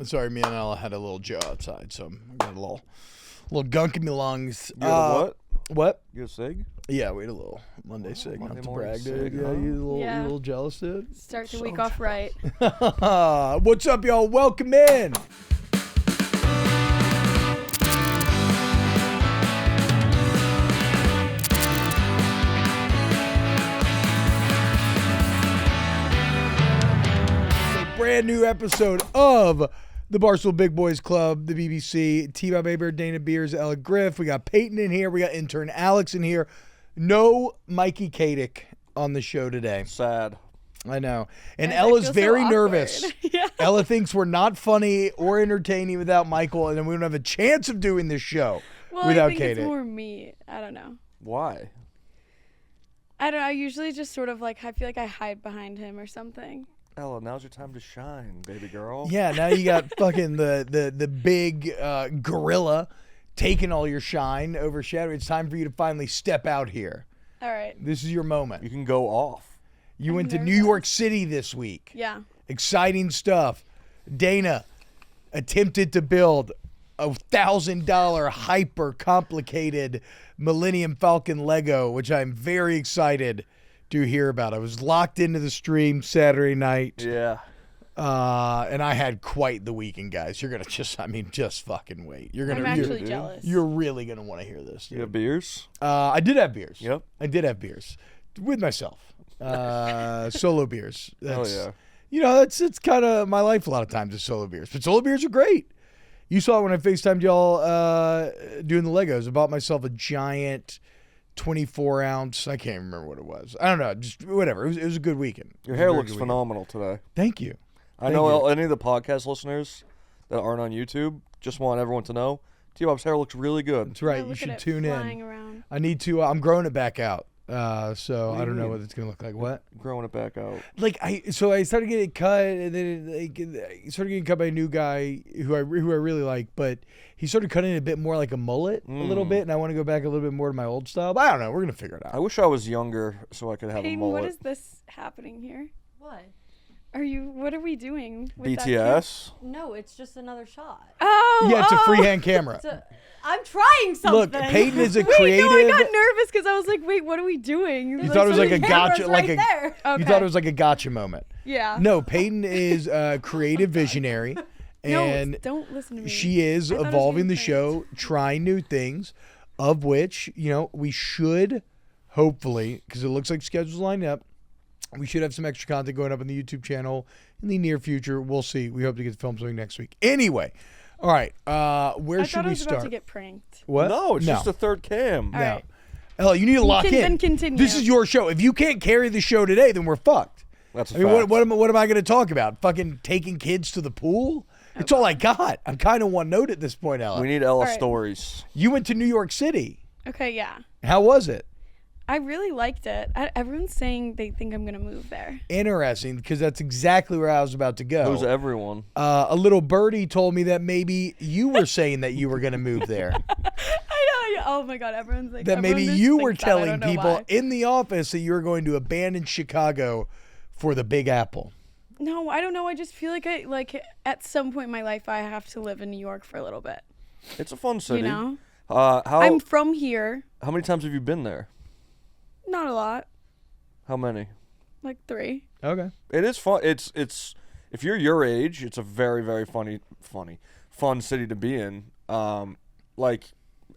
Sorry, me and Ella had a little Joe outside, so I got a little gunk in my lungs. You had a what? What? You had a cig? Yeah, we had a little Monday cig. Monday Not to morning brag, dude. cig, Yeah, huh? you a little jealous, dude? Start the week off right. What's up, y'all? Welcome in. Brand new episode of the Barstool Big Boys Club, the BBC. T-Bob, Dana Beers, Ella Griff. We got Peyton in here. We got intern Alex in here. No Mikey Katic on the show today. Sad. I know. And I Ella's feel so very awkward. nervous. Yeah. Ella thinks we're not funny or entertaining without Michael, and then we don't have a chance of doing this show without I think Katic. it's more me. I don't know. Why? I don't know. I usually just sort of like, I feel like I hide behind him or something. Ella, now's your time to shine, baby girl. Yeah, now you got fucking the big gorilla taking all your shine, overshadowing. It's time for you to finally step out here. All right. This is your moment. You can go off. You went to nervous. New York City this week. Yeah. Exciting stuff. Dana attempted to build a $1,000 hyper complicated Millennium Falcon Lego, which I'm very excited to hear about. I was locked into the stream Saturday night. Yeah. And I had quite the weekend, guys. You're gonna just fucking wait. I'm actually jealous. You're really gonna want to hear this. Dude. You have beers? I did have beers. Yep. I did have beers with myself. Solo beers. Hell yeah. You know, it's kind of my life a lot of times is solo beers. But solo beers are great. You saw it when I FaceTimed y'all doing the Legos. I bought myself a giant 24-ounce. I can't remember what it was. I don't know. Just whatever. It was a good weekend. Your hair looks phenomenal today. Thank you. I know any of the podcast listeners that aren't on YouTube, just want everyone to know, T-Bob's hair looks really good. That's right. Yeah, You look should at it tune flying in. Around. I need to. I'm growing it back out. So What do I you don't know mean? what it's gonna look like. What? Growing it back out. Like I started getting cut, and then I started getting cut by a new guy who I really like, but he started cutting it a bit more like a mullet a little bit, and I want to go back a little bit more to my old style. But I don't know. We're gonna figure it I out. wish I was younger so I could have a Peyton, mullet. what is this happening here? What? What are we doing? With that BTS? No, it's just another shot. Oh, Yeah, it's a freehand camera. I'm trying something. Look, Peyton is a Wait, creative. no, I got nervous because I was like, wait, what are we doing? You thought it was like a gotcha, Camera's like right there. You thought it was like a gotcha moment. Yeah. No, Peyton is a creative visionary, and no, don't listen to me. she is I thought it was evolving being the pranked. show, trying new things, of which, we should, hopefully, because it looks like schedules lined up, we should have some extra content going up on the YouTube channel in the near future. We'll see. We hope to get to film something next week. Anyway, all right, where should we I was about to start? get pranked. What? No, it's just a third cam. All right. Ella, you need to lock in. Then continue. This is your show. If you can't carry the show today, then we're fucked. That's a I mean, fact. what am I going to talk about? Fucking taking kids to the pool? It's all I got. I'm kind of one note at this point, Ella. We need Ella right. stories. You went to New York City. Okay, yeah. How was it? I really liked it. Everyone's saying they think I'm going to move there. Interesting, because that's exactly where I was about to go. Who's everyone? A little birdie told me that maybe you were saying that you were going to move there. I know. Yeah. Oh, my God. Everyone's like, That maybe everyone you just were thinks that. I telling don't know people why. in the office that you were going to abandon Chicago for the Big Apple. No, I don't know. I just feel like at some point in my life, I have to live in New York for a little bit. It's a fun city. You know? I'm from here. How many times have you been there? Not a lot. How many? Like 3. Okay. It is fun. It's if you're your age, it's a very, very fun city to be in. Like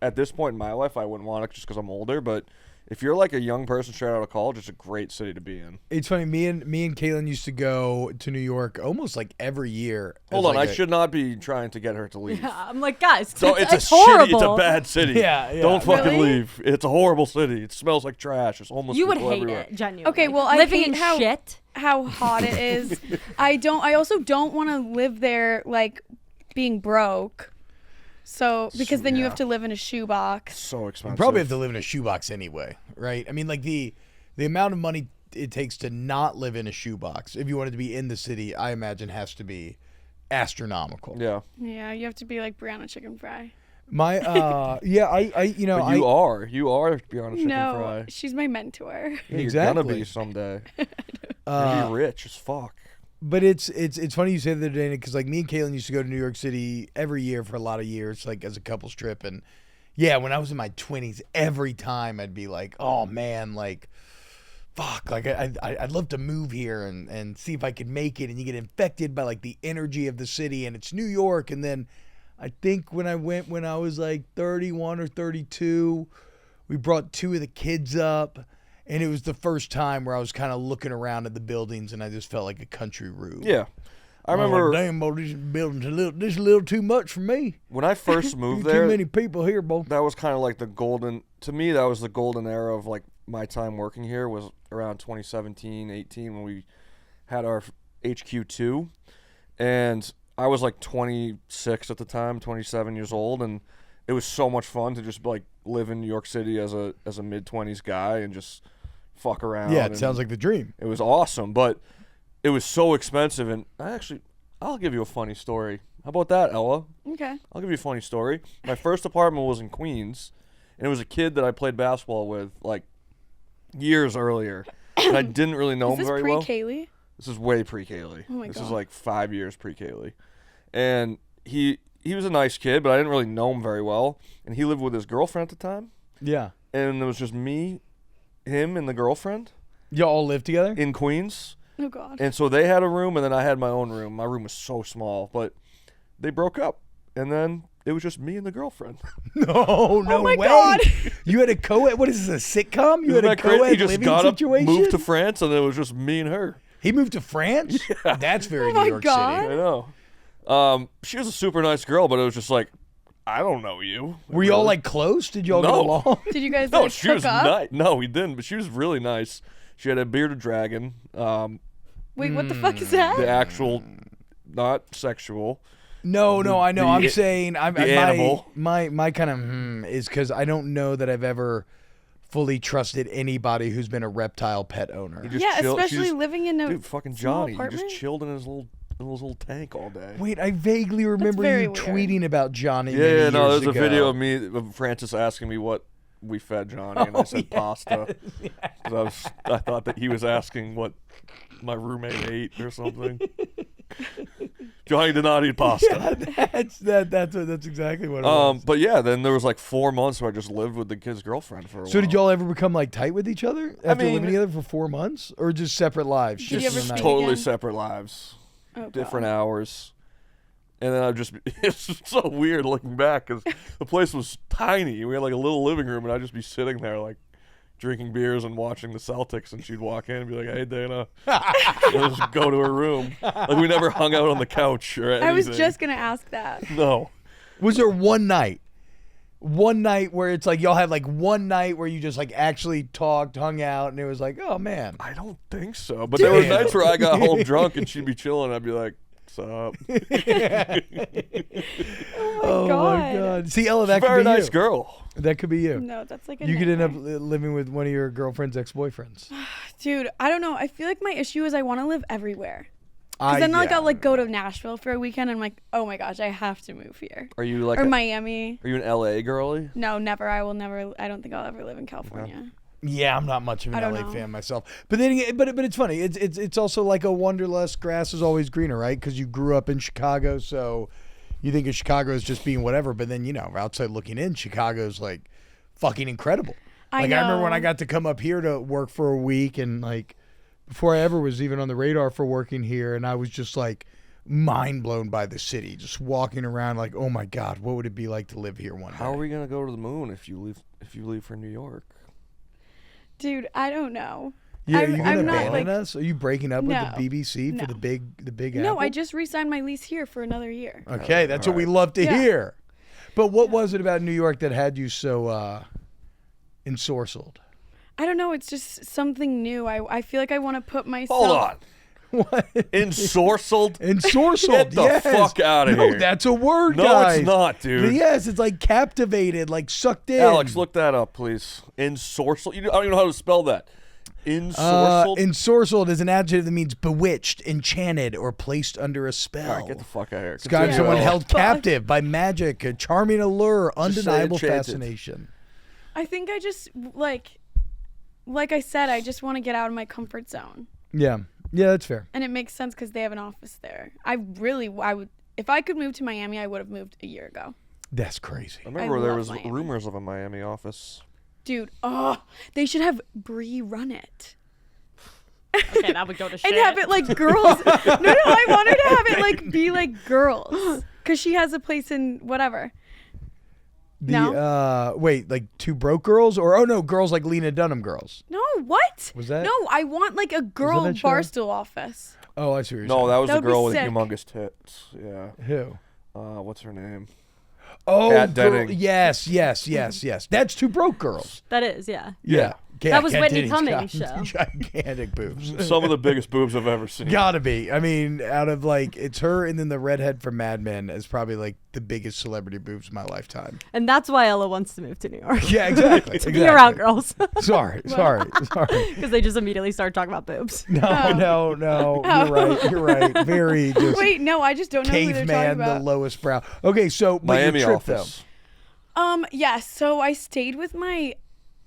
at this point in my life, I wouldn't want it just because I'm older. But if you're like a young person straight out of college, it's a great city to be in. It's funny. Me and Caitlin used to go to New York almost like every year. Hold on, I should not be trying to get her to leave. Yeah, I'm like, guys, So it's a horrible. shitty, it's a bad city. Yeah. Don't fucking Really? leave. It's a horrible city. It smells like trash. There's homeless You would people hate everywhere. it, genuinely. Okay, well, I living hate in how- shit. How hot it is. I also don't want to live there like being broke. So because then you have to live in a shoebox. So expensive. You probably have to live in a shoebox anyway, right? I mean, like the amount of money it takes to not live in a shoebox, if you wanted to be in the city, I imagine has to be astronomical. Yeah. Yeah, you have to be like Brianna Chicken Fry. My you know, But you are Brianna Chicken No, Fry. she's my mentor. Yeah, You're Exactly. gonna be someday. You're gonna be rich as fuck. But it's funny you say that, Dana, because like me and Caitlin used to go to New York City every year for a lot of years, like as a couple's trip. And yeah, when I was in my 20s, every time I'd be like, oh man, like, fuck, like I'd love to move here and see if I could make it. And you get infected by like the energy of the city, and it's New York. And then I think when I went when I was like 31 or 32, we brought 2 of the kids up. And it was the first time where I was kind of looking around at the buildings, and I just felt like a country rube. Yeah. I was remember like, damn, boy, this building's a little too much for me. when I first moved there, Too many people here, boy. that was kind of like to me, that was the golden era of like my time working here was around 2017, 18 when we had our HQ2. And I was like 26 at the time, 27 years old. And it was so much fun to just like live in New York City as a mid-20s guy and just fuck around. Yeah, it sounds like the dream. It was awesome, but it was so expensive. And I'll give you a funny story. How about that, Ella? Okay. I'll give you a funny story. My first apartment was in Queens, and it was a kid that I played basketball with like years earlier, and I didn't really know him very well. Is this pre-Kaylee? This is way pre-Kaylee. Oh my This God. is like 5 years pre-Kaylee, and he was a nice kid, but I didn't really know him very well. And he lived with his girlfriend at the time, Yeah. and it was just me, him, and the girlfriend Y'all all live together? in Queens. Oh God. And so they had a room, and then I had my own room. My room was so small, but they broke up, and then it was just me and the girlfriend. No my way. God. You had a co-ed. What is this, a sitcom? You Isn't had a that crazy? co-ed He just living got up, situation? moved to France, and it was just me and her. He moved to France? Yeah. That's very Oh my New York God. City. I know. She was a super nice girl, but it was just like, I don't know you. Were you all Really? like close? Did you all get No. along? Did you guys No, like she hook was up? nice. No, we didn't, but she was really nice. She had a bearded dragon. Wait, what the fuck is that? The actual, not sexual. No, I know. I'm The- saying the animal. My kind of is because I don't know that I've ever fully trusted anybody who's been a reptile pet owner. He just Yeah, chilled- she especially just- living in a Dude, fucking small Johnny. He apartment? just chilled in his little tank all day. Wait, I vaguely remember very you weird. tweeting about Johnny. Yeah, many no, years there's a ago. video of me, of Francis asking me what we fed Johnny, and I said pasta. 'Cause I thought that he was asking what my roommate ate or something. Johnny did not eat pasta. That's exactly what it was. But yeah, then there was like 4 months where I just lived with the kid's girlfriend for a while. So did y'all ever become like tight with each other after mean- living together for 4 months, or just separate lives? Did you shifts ever in the speak night? totally again? separate lives, Oh, God. different hours. And then it's so weird looking back because the place was tiny. We had like a little living room, and I'd just be sitting there like drinking beers and watching the Celtics, and she'd walk in and be like, "Hey, Dana," and just go to her room. Like we never hung out on the couch or anything. I was just gonna ask that. no. Was there one night where it's like y'all had like one night where you just like actually talked, hung out, and it was like, oh man. I don't think so. But there were Damn. nights where I got home drunk and she'd be chilling. I'd be like, "What's up?" Oh my God. god. See, Ella, that She's a could very be nice you. girl. That could be you. No, that's like a You could end up nightmare. living with one of your girlfriend's ex-boyfriends. Dude, I don't know. I feel like my issue is I want to live everywhere. Because then like yeah. I'll like go to Nashville for a weekend and I'm like, oh my gosh, I have to move here. Are you like Or Miami. Are you an LA girly? No, never. I will never. I don't think I'll ever live in California. Yeah, I'm not much of I an don't LA know. fan myself. But then, but it's funny. It's also like a wanderlust. Grass is always greener, right? Because you grew up in Chicago, so you think of Chicago as just being whatever. But then outside looking in, Chicago's like fucking incredible. I Like I remember when know. I got to come up here to work for a week, and like before I ever was even on the radar for working here, and I was just like mind blown by the city, just walking around like, oh my god, what would it be like to live here one day? How are we gonna go to the moon if you leave for New York? Dude, I don't know. Yeah, are I'm- you gonna I'm not, abandon like- us? Are you breaking up No. with the BBC for No. the big No, Apple? I just re-signed my lease here for another year. Okay, that's what we Alright. love to Yeah. hear. But what was it about New York that had you so ensorcelled? I don't know. It's just something new. I feel like I want to put myself. Hold on. What? Ensorcelled? Ensorcelled. Get the yes. fuck outta No, here. that's a word, No, guys. it's not, dude. Yes, it's like captivated, like sucked in. Alex, look that up, please. Ensorcelled? I don't even know how to spell that. Ensorcelled? Ensorcelled is an adjective that means bewitched, enchanted, or placed under a spell. All right, get the fuck out of here. Describes Continue, someone Alex. held captive by magic, a charming allure, Just say undeniable enchanted. fascination. I think I just like I said, I just want to get out of my comfort zone. Yeah. Yeah, that's fair. And it makes sense because they have an office there. I would, if I could move to Miami, I would have moved a year ago. That's crazy. I remember there love was Miami. rumors of a Miami office. Dude, they should have Bree run it. Okay, that would go to shit. And have it like girls. no, I want her to have it like be like girls. Because she has a place in whatever. Wait, like Two Broke Girls? Or, no, girls like Lena Dunham girls. No, what? Was that? No, I want like a girl that show? Barstool office. Oh, I see what you're No, saying. that was That the would be girl with sick. humongous tits. Yeah. Who? What's her name? Oh, Kat Denning. yes. That's Two Broke Girls. That is, yeah. Yeah. That was Kat Whitney Denning's Cummings' got show. Gigantic boobs. Some of the biggest boobs I've ever seen. Gotta be. I mean, out of like, it's her and then the redhead from Mad Men is probably like the biggest celebrity boobs of my lifetime. And that's why Ella wants to move to New York. Yeah, exactly. To be around girls. Sorry. Because they just immediately start talking about boobs. No. You're right. Very just Wait, no, I just don't know who they're talking caveman, the about. lowest brow. Okay, so but Miami your trip office. Yeah, so I stayed with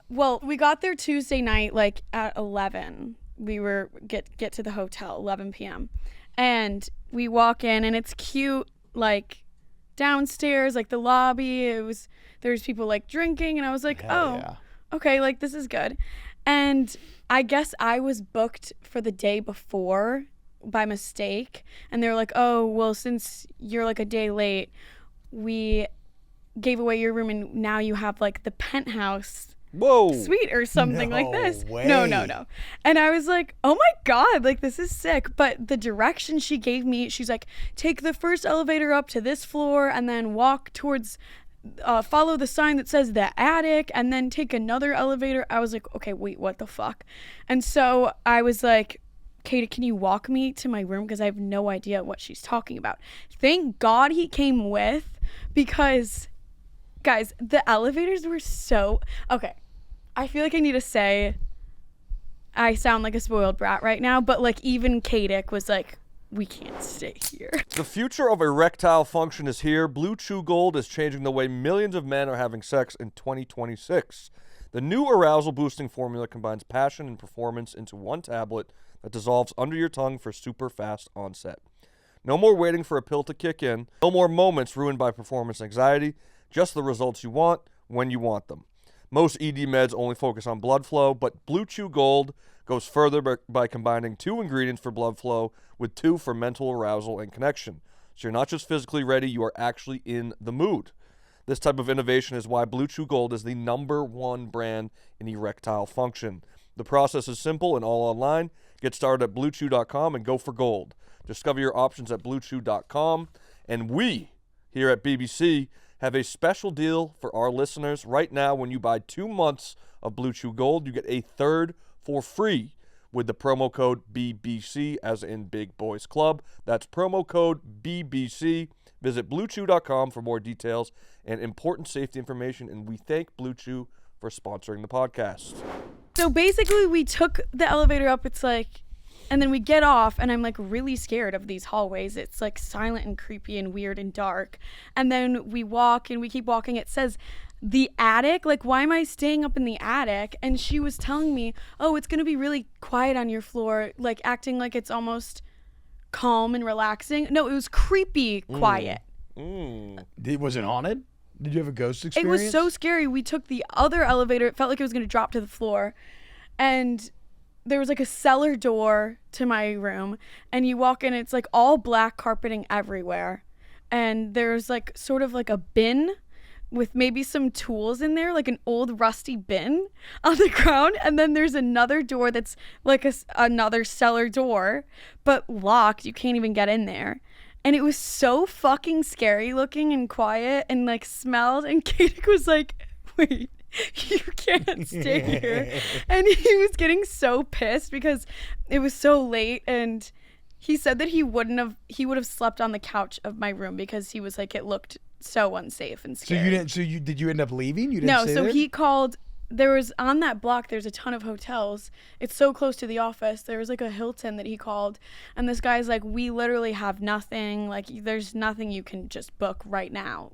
we got there Tuesday night, like at 11. We were get to the hotel, 11 p.m. And we walk in and it's cute, like downstairs, like the lobby. There's people like drinking and I was like, yeah. okay, like this is good. And I guess I was booked for the day before by mistake. And they were like, oh, well, since you're like a day late, we gave away your room and now you have like the penthouse Whoa. suite or something like this. way. No. And I was like, oh my God, like this is sick. But the direction she gave me, she's like, take the first elevator up to this floor and then walk towards, follow the sign that says the attic and then take another elevator. I was like, okay, wait, what the fuck? And so I was like, Katie, can you walk me to my room? Because I have no idea what she's talking about. Thank God he came with, because guys, the elevators were so, okay. I feel like I need to say I sound like a spoiled brat right now, but like even Katic was like, we can't stay here. The future of erectile function is here. Blue Chew Gold is changing the way millions of men are having sex in 2026. The new arousal-boosting formula combines passion and performance into one tablet that dissolves under your tongue for super fast onset. No more waiting for a pill to kick in. No more moments ruined by performance anxiety. Just the results you want when you want them. Most ED meds only focus on blood flow, but Blue Chew Gold goes further by combining 2 ingredients for blood flow with 2 for mental arousal and connection. So you're not just physically ready, you are actually in the mood. This type of innovation is why Blue Chew Gold is the #1 brand in erectile function. The process is simple and all online. Get started at BlueChew.com and go for gold. Discover your options at BlueChew.com. And we, here at BBC, have a special deal for our listeners. Right now, when you buy 2 months of Blue Chew Gold, you get a third for free with the promo code BBC, as in Big Boys Club. That's promo code BBC. Visit BlueChew.com for more details and important safety information. And we thank Blue Chew for sponsoring the podcast. So basically we took the elevator up, it's like, and then we get off and I'm like really scared of these hallways. It's like silent and creepy and weird and dark. And then we walk and we keep walking. It says the attic. Like, why am I staying up in the attic? And she was telling me, oh, it's going to be really quiet on your floor, like acting like it's almost calm and relaxing. No, it was creepy quiet. Was it haunted? Did you have a ghost It experience? was so scary. We took the other elevator. It felt like it was going to drop to the floor. And there was like a cellar door to my room. And you walk in, it's like all black carpeting everywhere. And there's like sort of like a bin with maybe some tools in there, like an old rusty bin on the ground. And then there's another door that's like another cellar door, but locked. You can't even get in there. And it was so fucking scary looking and quiet and like smelled. And Katic was like, wait, you can't stay here. And he was getting so pissed because it was so late. And he said that he would have slept on the couch of my room because he was like, it looked so unsafe and scary. Did you end up leaving? You didn't No, stay so there? he called. There was on that block, there's a ton of hotels. It's so close to the office. There was like a Hilton that he called. And this guy's like, we literally have nothing. Like, there's nothing you can just book right now.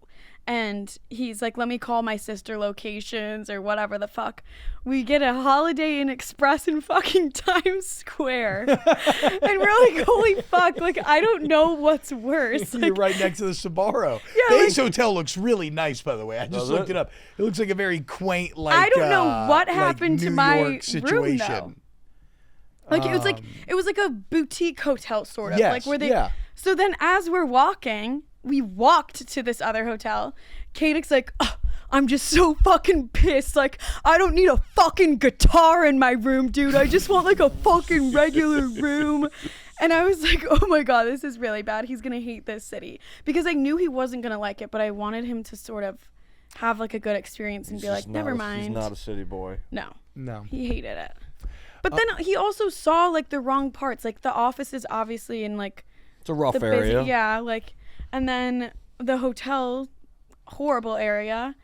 And he's like, let me call my sister locations or whatever the fuck. We get a Holiday Inn Express in fucking Times Square. And we're like, holy fuck, like, I don't know what's worse. You're Like, right next to the Sbarro. Yeah, The Ace Hotel looks really nice, by the way. I just Does looked it? it up. It looks like a very quaint, like I don't know what like happened to New my York room, situation. though. Like, it was like a boutique hotel, sort of. Yes, Like, where they. yeah. So then as we're walking, we walked to this other hotel. Katic's like, oh, I'm just so fucking pissed. Like, I don't need a fucking guitar in my room, dude. I just want like a fucking regular room. And I was like, oh my God, this is really bad. He's going to hate this city. Because I knew he wasn't going to like it, but I wanted him to sort of have like a good experience and He's be like, just never not mind. He's not a city boy. No, No. he hated it. But then he also saw like the wrong parts. Like the office is obviously in like It's a rough the area. busy, yeah, like, and then the hotel, horrible area,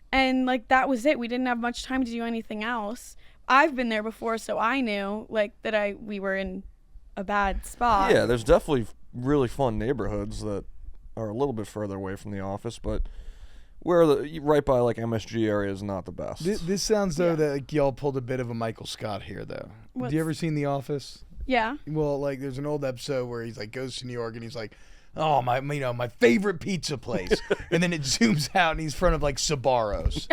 and like that was it. We didn't have much time to do anything else. I've been there before, so I knew like that we were in a bad spot. Yeah, there's definitely really fun neighborhoods that are a little bit further away from the office, but where right by like MSG area is not the best. This sounds though Yeah. that like, y'all pulled a bit of a Michael Scott here, though. What's- Do you ever seen The Office? Yeah. Well, like there's an old episode where he's like goes to New York and he's like, oh my, my favorite pizza place, and then it zooms out and he's in front of like Sbarro's.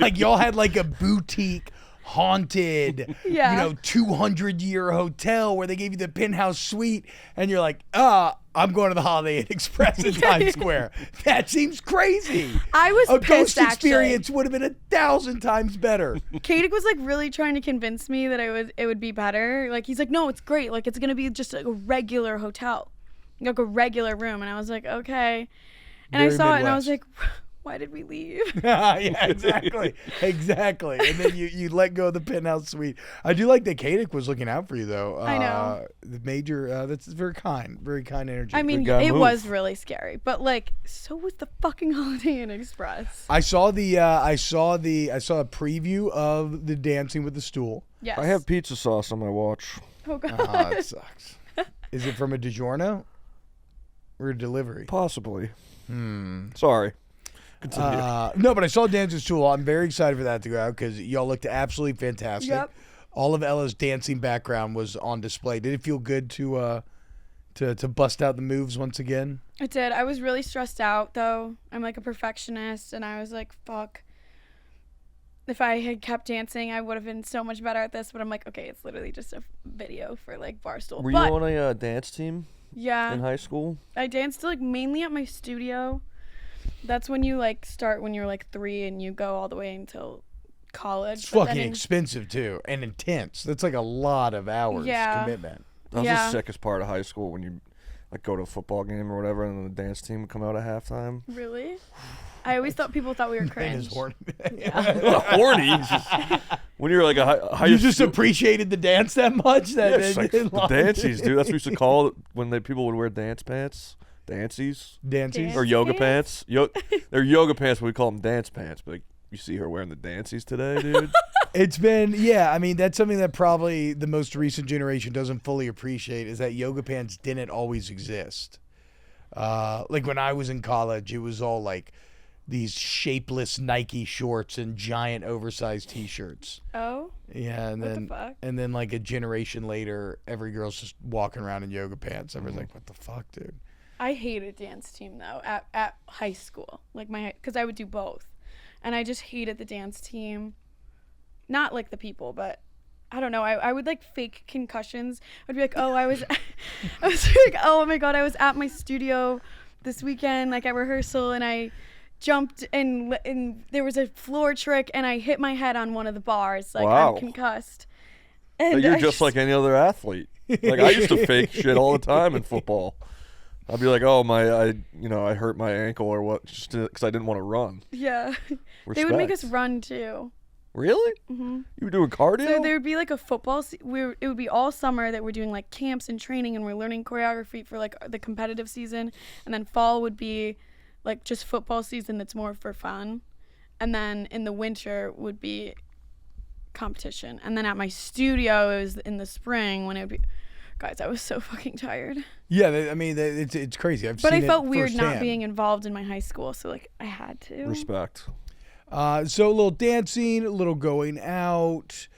Like y'all had like a boutique, haunted, Yeah. 200-year hotel where they gave you the penthouse suite, and you're like, I'm going to the Holiday Inn Express in Times Square. That seems crazy. I was A pissed, ghost experience would have been 1,000 times better. Katic was like really trying to convince me that it would be better. Like he's like, no, it's great. Like it's gonna be just like a regular hotel, like a regular room. And I was like, okay. And I Very saw it and I was Midwest. like, why did we leave? Yeah, exactly. And then you let go of the penthouse suite. I do like that Katic was looking out for you, though. I know. The major, that's very kind energy. I mean, guy it move. was really scary, but like, so was the fucking Holiday Inn Express. I saw I saw a preview of the dancing with the stool. Yes. I have pizza sauce on my watch. Oh god. It sucks. Is it from a DiGiorno or a delivery? Possibly. Sorry. Continue. No, but I saw Dancing Stool. I'm very excited for that to go out because y'all looked absolutely fantastic. Yep. All of Ella's dancing background was on display. Did it feel good to bust out the moves once again? It did. I was really stressed out though. I'm like a perfectionist, and I was like, fuck. If I had kept dancing, I would have been so much better at this. But I'm like, okay, it's literally just a video for like Barstool. Were but you on a dance team yeah, in high school? I danced like mainly at my studio. That's when you like start when you're like 3 and you go all the way until college. It's But then fucking in- expensive too and intense. That's like a lot of hours Yeah. commitment. That was Yeah. the sickest part of high school when you like go to a football game or whatever, and then the dance team would come out at halftime. Really? I always thought people thought we were Man cringe. is horny. Horny. It's just- when you're like a high You just school- appreciated the dance that much that Yeah, it's like that- the dancies, dude. That's what we used to call it when people would wear dance pants. Dancies. Dances. Dance Or yoga pants? pants. They're yoga pants, but we call them dance pants. But like, you see her wearing the dancies today, dude. It's been, yeah, I mean, that's something that probably the most recent generation doesn't fully appreciate is that yoga pants didn't always exist. Like when I was in college, it was all like these shapeless Nike shorts and giant oversized t-shirts. Oh, Yeah, and What the then fuck? and then like a generation later, every girl's just walking around in yoga pants. Everyone's like, "What the fuck, dude?" I hated dance team though at high school. Like because I would do both, and I just hated the dance team. Not like the people, but I don't know. I would like fake concussions. I'd be like, oh, I was like, oh my god, I was at my studio this weekend, like at rehearsal, and I jumped and there was a floor trick, and I hit my head on one of the bars. Like Wow. I'm concussed. But And you're I just like any other athlete. Like I used to fake shit all the time in football. I'd be like, "Oh I hurt my ankle or what?" Just because I didn't want to run. yeah. They would make us Respect. run too. Really? Mm-hmm. You were doing cardio? So there would be like a football. It would be all summer that we're doing like camps and training, and we're learning choreography for like the competitive season. And then fall would be like just football season that's more for fun. And then in the winter would be competition. And then at my studio, it was in the spring when it would be Guys, I was so fucking tired. Yeah, I mean, it's crazy. But I seen felt it weird not firsthand. being involved in my high school, so like I had to. Respect. So a little dancing, a little going out.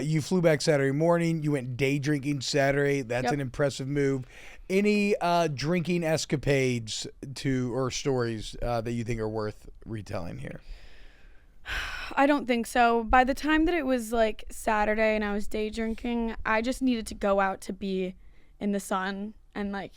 You flew back Saturday morning. You went day drinking Saturday. That's Yep. an impressive move. Any drinking escapades or stories that you think are worth retelling here? I don't think so. By the time that it was like Saturday and I was day drinking, I just needed to go out to be in the sun and like,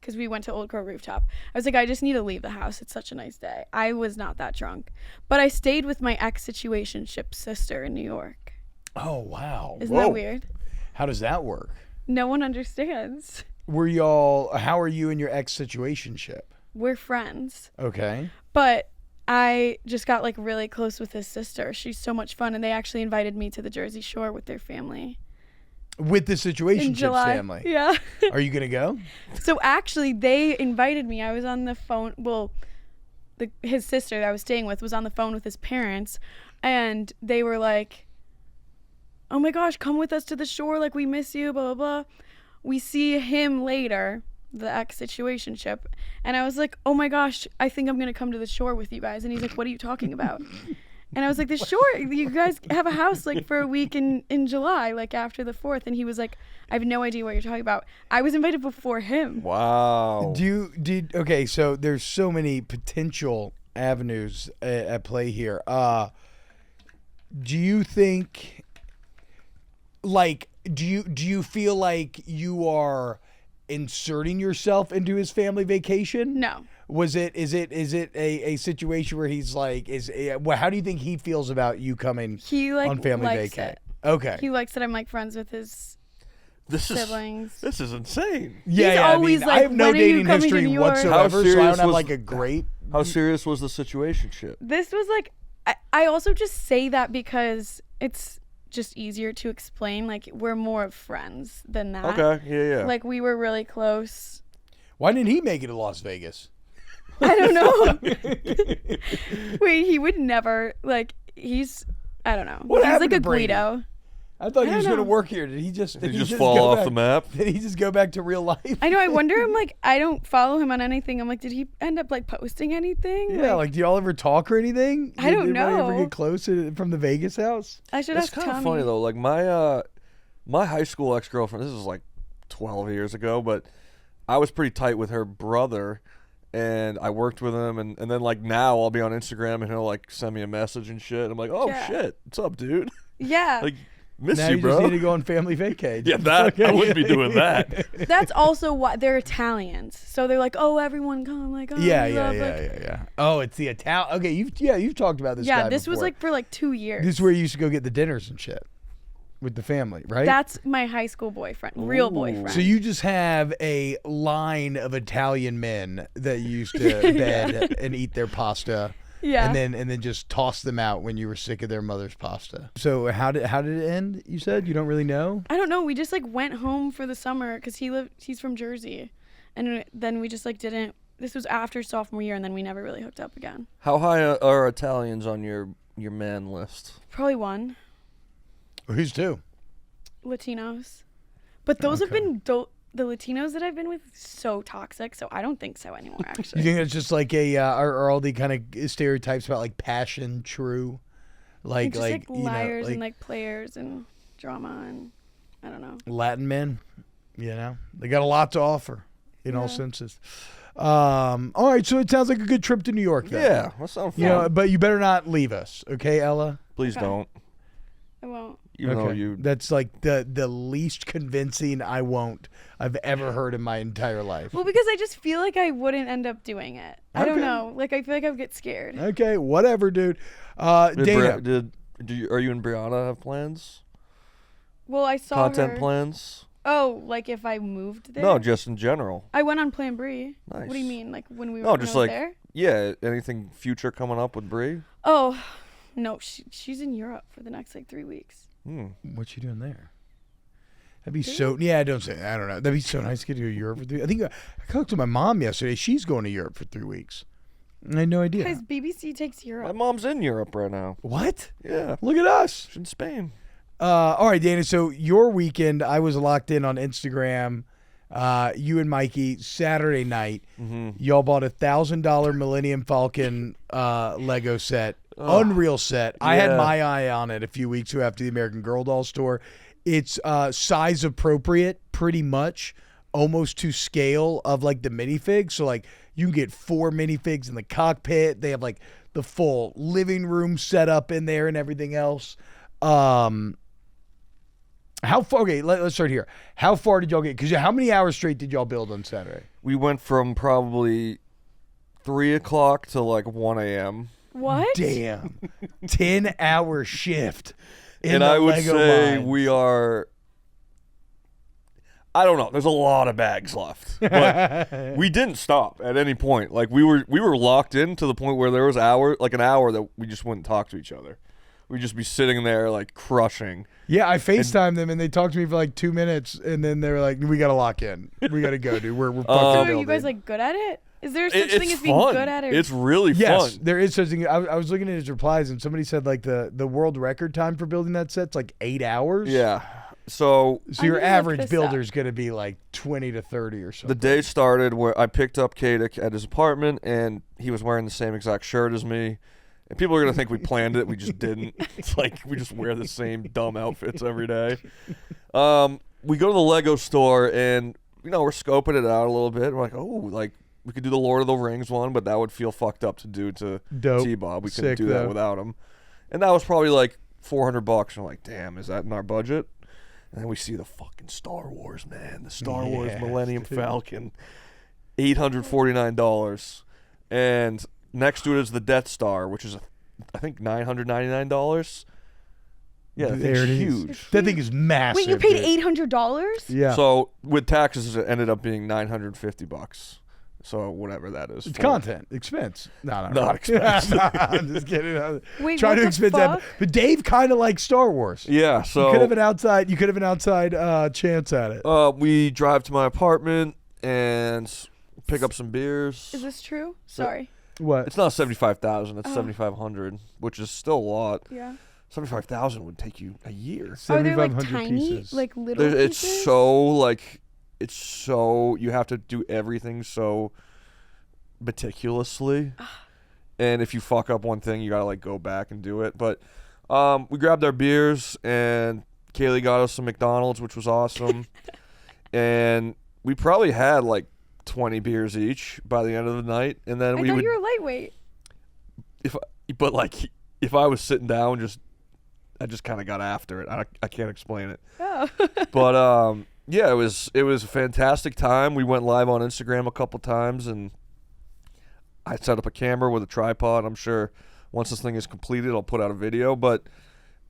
because we went to Old Crow Rooftop. I was like, I just need to leave the house. It's such a nice day. I was not that drunk. But I stayed with my ex-situationship sister in New York. Oh, wow. Isn't that weird? How does that work? No one understands. How are you and your ex-situationship? We're friends. Okay. But I just got like really close with his sister. She's so much fun. And they actually invited me to the Jersey Shore with their family. With the In situationship July. family? Yeah. Are you going to go? So actually, they invited me. I was on the phone. Well, his sister that I was staying with was on the phone with his parents. And they were like, oh my gosh, come with us to the shore. Like, we miss you, blah, blah, blah. We see him later, the ex-situationship. And I was like, oh my gosh, I think I'm going to come to the shore with you guys. And he's like, what are you talking about? And I was like, the shore, you guys have a house like for a week in July, like after the 4th. And he was like, I have no idea what you're talking about. I was invited before him. Wow. Okay, so there's so many potential avenues at play here. Do you think, like, do you feel like you are inserting yourself into his family vacation? No. Is it a situation where he's like, how do you think he feels about you coming He like on family likes vacay? it. Okay. He likes that I'm like friends with his siblings. This is insane. He's always I have like, no when are you dating coming to history New York? whatsoever, How so I serious don't have was- like a great. How serious was the situationship? This was like, I also just say that because it's just easier to explain. Like, we're more of friends than that. Okay, yeah. Like, we were really close. Why didn't he make it to Las Vegas? I don't know. Wait, he would never, like, I don't know. What he's happened like to a Brady? Guido. I thought he I was don't going to know. work here. Did he just fall go off back- the map? Did he just go back to real life? I know, I wonder, I'm like, I don't follow him on anything. I'm like, did he end up, like, posting anything? Yeah, like, do y'all ever talk or anything? I don't Did anybody ever know. get close from the Vegas house? I should That's ask kind Tommy. of funny though. Like my high school ex-girlfriend. This was like 12 years ago, but I was pretty tight with her brother, and I worked with him. And then like now I'll be on Instagram and he'll like send me a message and shit. I'm like, oh Yeah. shit, what's up, dude? Yeah. Like, miss Now you, you bro. just need to go on family vacay. Yeah, that I wouldn't be doing that. That's also why they're Italians. So they're like, oh, everyone come. Like, oh, Yeah. we love, like- Yeah. Oh, it's the Italian. Okay, you've talked about this. Yeah, guy this was before. like for like 2 years. This is where you used to go get the dinners and shit with the family, right? That's my high school boyfriend, real Ooh. boyfriend. So you just have a line of Italian men that you used to bed and eat their pasta, yeah. and then just toss them out when you were sick of their mother's pasta. So how did it end? You said you don't really know. I don't know. We just like went home for the summer because he's from Jersey, and then we just like didn't. This was after sophomore year, and then we never really hooked up again. How high are Italians on your man list? Probably one. Who's two? Latinos, but those have Okay. been the Latinos that I've been with so toxic. So I don't think so anymore. You Actually, think it's just like are all the kind of stereotypes about like passion true? Like and just like you know, liars and like players and drama and I don't know. Latin men, you know, they got a lot to offer in all Yeah. senses. All right, so it sounds like a good trip to New York, then. Yeah, that sounds fun. You know, but you better not leave us, okay, Ella? Please Okay. don't. I won't. Even though Okay. you. That's like the least convincing I won't I've ever heard in my entire life. Well, because I just feel like I wouldn't end up doing it. I don't Okay. know. Like I feel like I would get scared. Okay, whatever, dude. Did Dana, are you and Brianna have plans? Well, I saw Content her. plans? Oh, like if I moved there? No, just in general. I went on Plan Brie. Nice. What do you mean? Like when we were No, when just I was like there? yeah. Anything future coming up with Bree? Oh, no. She's in Europe for the next like 3 weeks. what you doing there? That'd be so. Yeah, don't say. I don't know. That'd be so nice to get to go to Europe for 3. I think I talked to my mom yesterday. She's going to Europe for 3 weeks. I had no idea. Guys, BBC takes My Europe. mom's in Europe right now. What? Yeah, Look at us. she's in Spain. All right, Dana. So your weekend, I was locked in on Instagram. You and Mikey, Saturday night, y'all bought $1,000 Millennium Falcon Lego set. Unreal set. I had my eye on it a few weeks ago after the American Girl doll store. It's size appropriate, pretty much, almost to scale of like the minifig. So like you can get 4 minifigs in the cockpit. They have like the full living room set up in there and everything else. How far? Okay, let's start here. How far did y'all get? Because how many hours straight did y'all build on Saturday? We went from probably 3 o'clock to like 1 a.m. What? Damn. 10-hour shift. And I would say we are, I don't know, there's a lot of bags left. But we didn't stop at any point. Like we were locked in to the point where there was an hour that we just wouldn't talk to each other. We'd just be sitting there like crushing. Yeah, I FaceTimed them and they talked to me for like 2 minutes and then they were like, we got to lock in. We got to go, dude. We're fucking So are building. you guys like good at it? Is there such It's thing as being fun. good at it? It's really Yes, fun. there is such a thing. I was looking at his replies and somebody said like the world record time for building that set's like 8 hours. Yeah. So So I your need to look average this builder up. is going to be like 20 to 30 or something. the day started where I picked up Katic at his apartment and he was wearing the same exact shirt as me. And people are going to think we planned it. We just didn't. It's like we just wear the same dumb outfits every day. We go to the Lego store and, we're scoping it out a little bit. We're like, like we could do the Lord of the Rings one, but that would feel fucked up to do to Dope. T-Bob. We couldn't Sick, do that though. without him. And that was probably like $400. And we're like, damn, is that in our budget? And then we see the fucking Star Wars, man. The Star Wars Yes, Millennium dude. Falcon. $849. And next to it is the Death Star, which is, I think, $999. Yeah, that There thing's it is. huge. That thing is massive. Wait, you paid dude. $800? Yeah. So with taxes, it ended up being $950. So whatever that is. It's for- content. Expense. No, Not expense. I'm just kidding. Wait, Try what to the expense that. fuck? But Dave kind of likes Star Wars. Yeah. So You could have an outside chance at it. we drive to my apartment and pick up some beers. Is this true? Sorry. What? It's not 75,000. It's Oh. 7,500, which is still a lot. Yeah. 75,000 would take you a year. Are they like 7,500 tiny, pieces. like little It's pieces? so you have to do everything so meticulously, and if you fuck up one thing, you gotta like go back and do it. But we grabbed our beers and Kaylee got us some McDonald's, which was awesome, and we probably had like 20 beers each by the end of the night, and then I we thought would you were lightweight. if I was sitting down, I just kind of got after it. I can't explain it. Oh. But yeah, it was a fantastic time. We went live on Instagram a couple times, and I set up a camera with a tripod. I'm sure once this thing is completed, I'll put out a video. But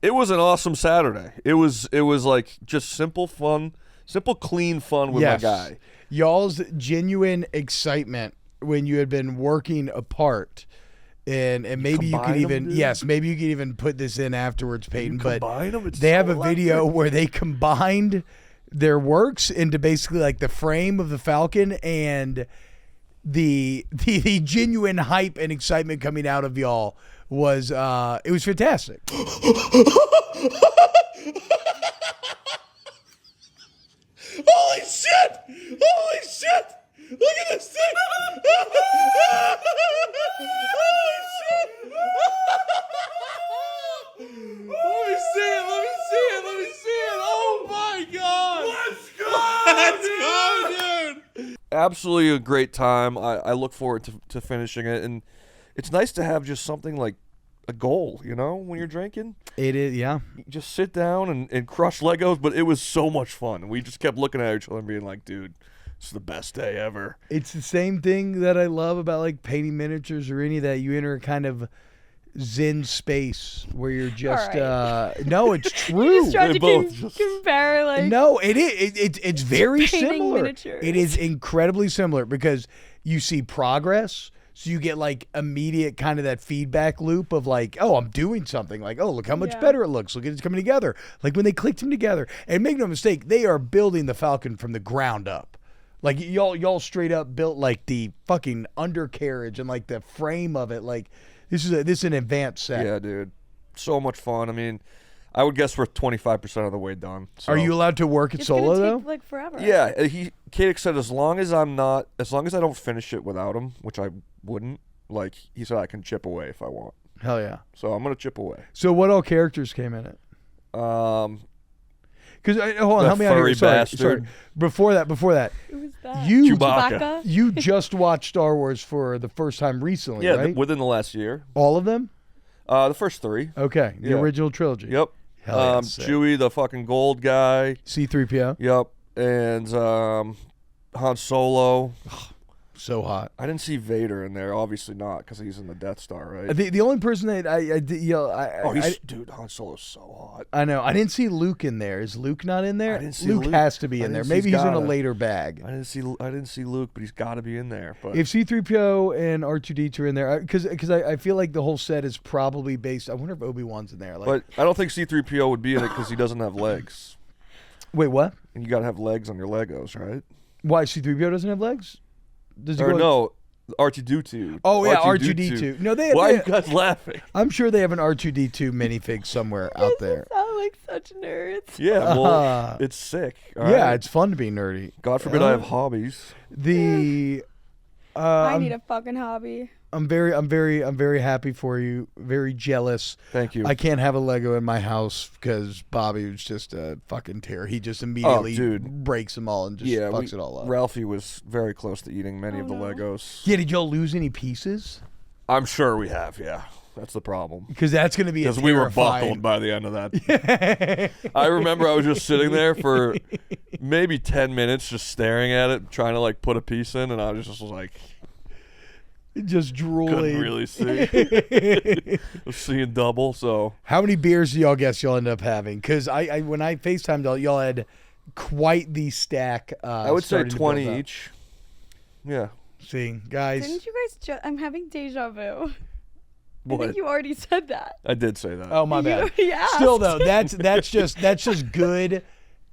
it was an awesome Saturday. It was like just simple fun, simple clean fun with Yes. my guy. Y'all's genuine excitement when you had been working apart. And maybe you could combine 'em, even dude? maybe you could even put this in afterwards, Peyton. But Combine 'em, it's they so have a electric. video where they combined their works into basically like the frame of the Falcon, and the genuine hype and excitement coming out of y'all was it was fantastic. Holy shit! Holy shit! Look at this thing! Holy shit! Let me see it! Let me see it! Let me see it! Oh my god! Let's go! Let's go, dude! Absolutely a great time. I look forward to finishing it, and it's nice to have just something like a goal, when you're drinking. It is, yeah. You just sit down and crush Legos, but it was so much fun. We just kept looking at each other and being like, dude, it's the best day ever. It's the same thing that I love about like painting miniatures or any of that. You enter a kind of zen space where you're just right. no, it's You true. just tried They're to both just- compare like No, it is. It's very painting similar. miniatures. It is incredibly similar because you see progress. So you get like immediate kind of that feedback loop of like, oh, I'm doing something. Like, oh, look how much Yeah. better it looks. Look at it coming together. Like when they clicked them together. And make no mistake, they are building the Falcon from the ground up. Like y'all straight up built like the fucking undercarriage and like the frame of it. Like this is an advanced set. Yeah, dude. So much fun. I mean, I would guess we're 25% of the way done. So. Are you allowed to work it It's solo gonna though? take like forever. Yeah, Katic said as long as I don't finish it without him, which I wouldn't. Like he said, I can chip away if I want. Hell yeah. So I'm gonna chip away. So what all characters came in it? Because hold on, The help me out furry here. Sorry. bastard. Before that, Who was that? you Chewbacca. you just watched Star Wars for the first time recently, Yeah, right? within the last year. All of them? The first 3. Okay, the Yeah. original trilogy. Yep. Hell yeah, sick. Chewie, the fucking gold guy. C-3PO, Yep. And Han Solo. so hot. I didn't see Vader in there. Obviously not, because he's in the Death Star, right? The only person that Dude, Han Solo's so hot. I know I didn't see Luke in there. Is Luke not in there? I didn't see Luke Luke. has to be I in there. didn't see Maybe he's in a gotta. later bag. I didn't see Luke, but he's got to be in there. But If C-3PO and R2-D2 are in there, because I feel like the whole set is probably based. I wonder if Obi-Wan's in there. Like, but I don't think C-3PO would be in it because he doesn't have legs, wait, what? and you got to have legs on your Legos, right? Why C-3PO doesn't have legs? Does he Or go- no, R2-D2. Oh yeah, R2-D2. No, they. Why are they you guys laughing? I'm sure they have an R2-D2 minifig somewhere out there. Sound like such nerds. Yeah, well, it's sick. all Yeah, right? it's fun to be nerdy. God forbid I have hobbies. The. I need a fucking hobby. I'm very happy for you. Very jealous. Thank you. I can't have a Lego in my house because Bobby was just a fucking terror. He just immediately dude. breaks them all and just yeah, fucks it all up. Ralphie was very close to eating many Oh, of the no. Legos. Yeah, did y'all lose any pieces? I'm sure we have. Yeah, that's the problem. Because that's going to be a Because we were terrifying- buckled by the end of that. I remember I was just sitting there for maybe 10 minutes, just staring at it, trying to like put a piece in, and I was just like, just drooling. couldn't really see. I was seeing double. So How many beers do y'all guess y'all end up having? Because I when I FaceTimed y'all had quite the stack. I would say starting to build 20 up. each. Yeah. See, guys. Didn't you guys? I'm having deja vu. I What? think you already said that. I did say that. Oh my You bad. already asked. Still though, that's just good,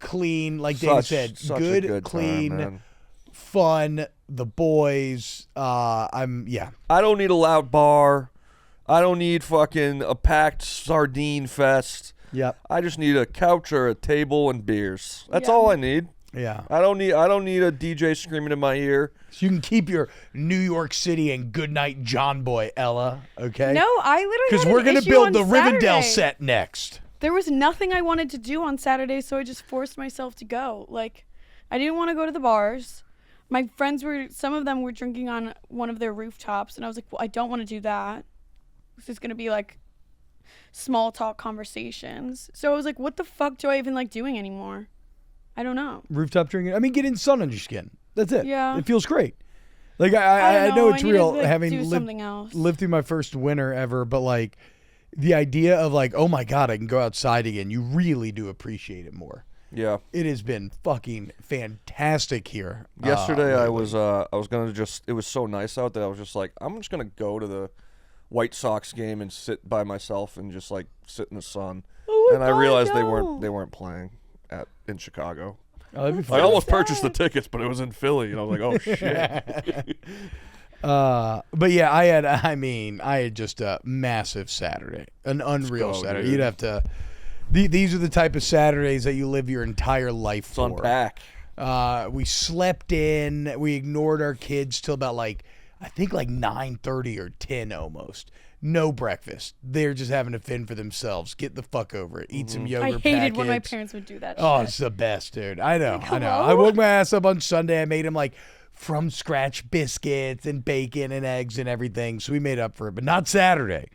clean. Like David said, such good, a good clean, time, man. fun. The boys. Yeah. I don't need a loud bar. I don't need fucking a packed sardine fest. Yep. I just need a couch or a table and beers. That's Yeah. all I need. Yeah. I don't need a DJ screaming in my ear. So you can keep your New York City and Goodnight John Boy, Ella. Okay. No, I literally. Because had we're an gonna issue build on the Rivendell Saturday. set next. There was nothing I wanted to do on Saturday, so I just forced myself to go. Like, I didn't want to go to the bars. My friends some of them were drinking on one of their rooftops, and I was like, well, I don't want to do that. This is going to be like small talk conversations. So I was like, what the fuck do I even like doing anymore? I don't know. Rooftop drinking. I mean, getting sun on your skin. That's it. Yeah. It feels great. Like I I don't know know. it's I need to, real like, having do something else. lived through my first winter ever, but like the idea of like, oh my God, I can go outside again. You really do appreciate it more. Yeah. It has been fucking fantastic here. Yesterday I lately. was gonna just, it was so nice out that I was just like, I'm just gonna go to the White Sox game and sit by myself and just like sit in the sun. Oh my And I God, realized no. they weren't playing in Chicago. Oh, that'd be I fun. almost purchased the tickets, but it was in Philly, and I was like, oh shit. But yeah, I had just a massive Saturday, an unreal go, Saturday. dude. You'd have to. These are the type of Saturdays that you live your entire life It's for. unpack. We slept in. We ignored our kids till about I think 9:30 or 10 almost. No breakfast. They're just having to fend for themselves. Get the fuck over it. Eat some yogurt I hated when my packets. parents would do that Oh, shit. it's the best, dude. I know. Hello? I woke my ass up on Sunday. I made him from scratch biscuits and bacon and eggs and everything. So we made up for it. But not Saturday.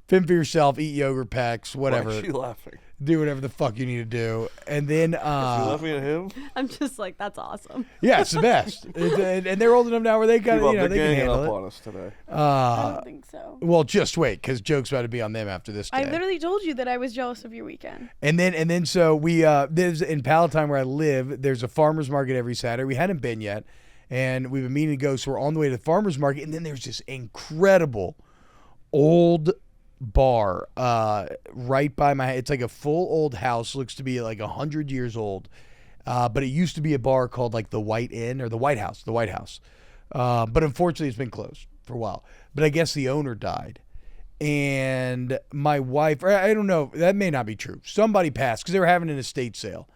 Fend for yourself. Eat yogurt packs. Whatever. Why is she laughing? Do whatever the fuck you need to do. And then, Is she laughing at him? I'm just like, that's awesome. yeah, it's the best. And they're old enough now where they kind T-Bob, of, they're they can ganging handle up it. on us today. I don't think so. Well, just wait, because joke's about to be on them after this day. I literally told you that I was jealous of your weekend. And then so we there's in Palatine where I live, there's a farmer's market every Saturday. We hadn't been yet, and we've been meaning to go, so we're on the way to the farmer's market, and then there's this incredible old bar right by my, it's like a full old house, looks to be 100 years old, but it used to be a bar called the White Inn or the White House, but unfortunately it's been closed for a while. But I guess the owner died, and my wife, or I don't know, that may not be true. Somebody passed because they were having an estate sale.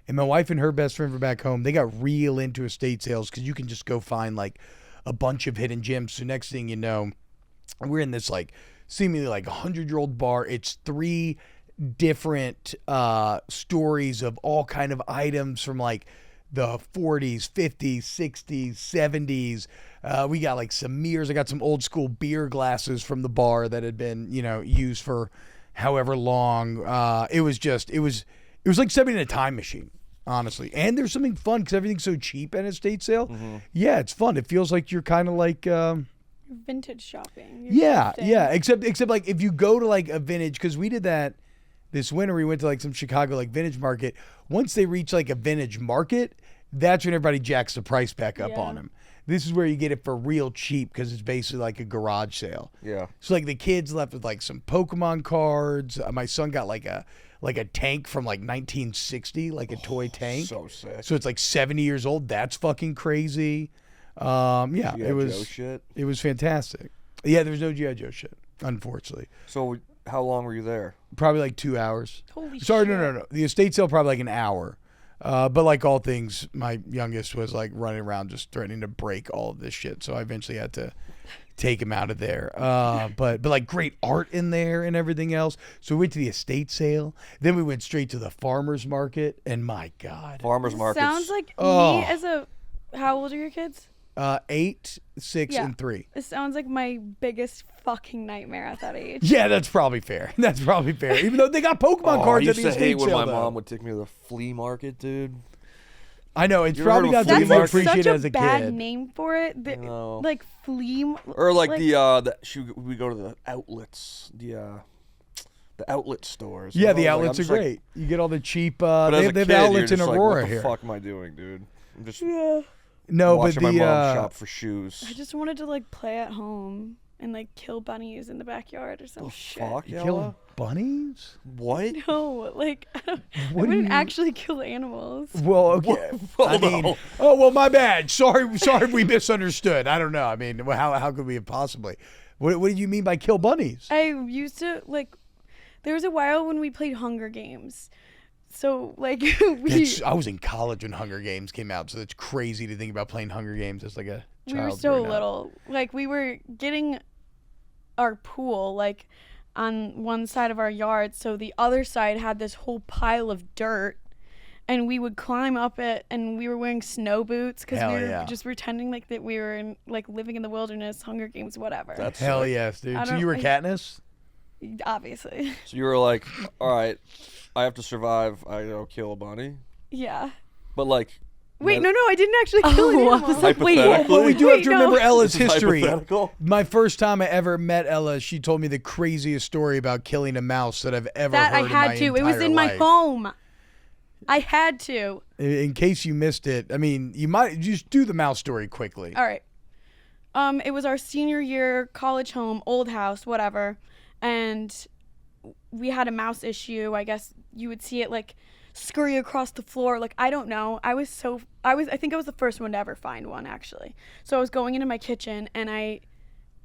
And my wife and her best friend were back home. They got real into estate sales because you can just go find like a bunch of hidden gems. So next thing you know, we're in this like seemingly like 100-year-old bar. It's 3 different stories of all kind of items from like the 40s, 50s, 60s, 70s. We got like some mirrors. I got some old school beer glasses from the bar that had been, used for however long. It was like stepping in a time machine, honestly. And there's something fun because everything's so cheap at an estate sale. Mm-hmm. Yeah, it's fun. It feels like you're kind of like Vintage shopping. yeah. Except like if you go to like a vintage, because we did that this winter. We went to like some Chicago like vintage market. Once they reach like a vintage market, that's when everybody jacks the price back up on them. This is where you get it for real cheap because it's basically like a garage sale. Yeah. So like the kids left with like some Pokemon cards. My son got like a tank from like 1960, like a toy tank. So sick. So it's like 70 years old. That's fucking crazy. Yeah, G.I. Joe shit. It was fantastic. Yeah, there was no G.I. Joe shit, unfortunately. So how long were you there? Probably like 2 hours. Holy Sorry, shit. no. The estate sale probably like an hour. But like all things, my youngest was like running around just threatening to break all of this shit. So I eventually had to take him out of there. But like great art in there and everything else. So we went to the estate sale. Then we went straight to the farmer's market. And my God. Farmers markets. Sounds like Oh. me as a. How old are your kids? 8, 6, Yeah. and 3. It sounds like my biggest fucking nightmare at that age. Yeah, that's probably fair. That's probably fair. Even though they got Pokemon I cards at used the to estate hate when sale, my though. mom would take me to the flea market, dude. I know it's You ever probably heard of not a flea something you market? appreciate Such as a bad kid. name for it. I know. Like flea. Or like we go to the outlets, the outlet stores. Yeah, you the know? Like, outlets I'm are just like- great. You get all the cheap. but They as have a kid, outlets you're in just Aurora like, what here. the fuck am I doing, dude? I'm just Yeah. No, but watching my the mom shop for shoes. I just wanted to like play at home and like kill bunnies in the backyard or some shit. Fuck, you Ella? kill bunnies. What? No, like I What do wouldn't you- actually kill animals. Well, okay. I Hold mean, on. oh well, my bad. Sorry, we misunderstood. I don't know. I mean, how could we have possibly? What did you mean by kill bunnies? I used to like. There was a while when we played Hunger Games, so like I was in college when Hunger Games came out, so it's crazy to think about playing Hunger Games as like a we child. were so growing up. little. Like we were getting our pool like on one side of our yard, so the other side had this whole pile of dirt. And we would climb up it, and we were wearing snow boots because Hell we were yeah. just pretending like that we were in, like living in the wilderness, Hunger Games, whatever. That's Hell sick. yes, dude. I So don't- you were I- Katniss? Obviously, So you were like, all right, I have to survive. I go kill a bunny, yeah. but like. Wait, that- no, I didn't actually kill an Oh, I animal. was like, wait. Hypothetically? Well, we do have Wait, to no. remember Ella's This is history. hypothetical. My first time I ever met Ella, she told me the craziest story about killing a mouse that I've ever That I heard had in to. my It was entire in my life. home. I had to. In case you missed it, I mean, you might just do the mouse story quickly. All right. It was our senior year college home, old house, whatever, and we had a mouse issue. I guess you would see it like scurry across the floor. Like I don't know. I think I was the first one to ever find one actually. So I was going into my kitchen and I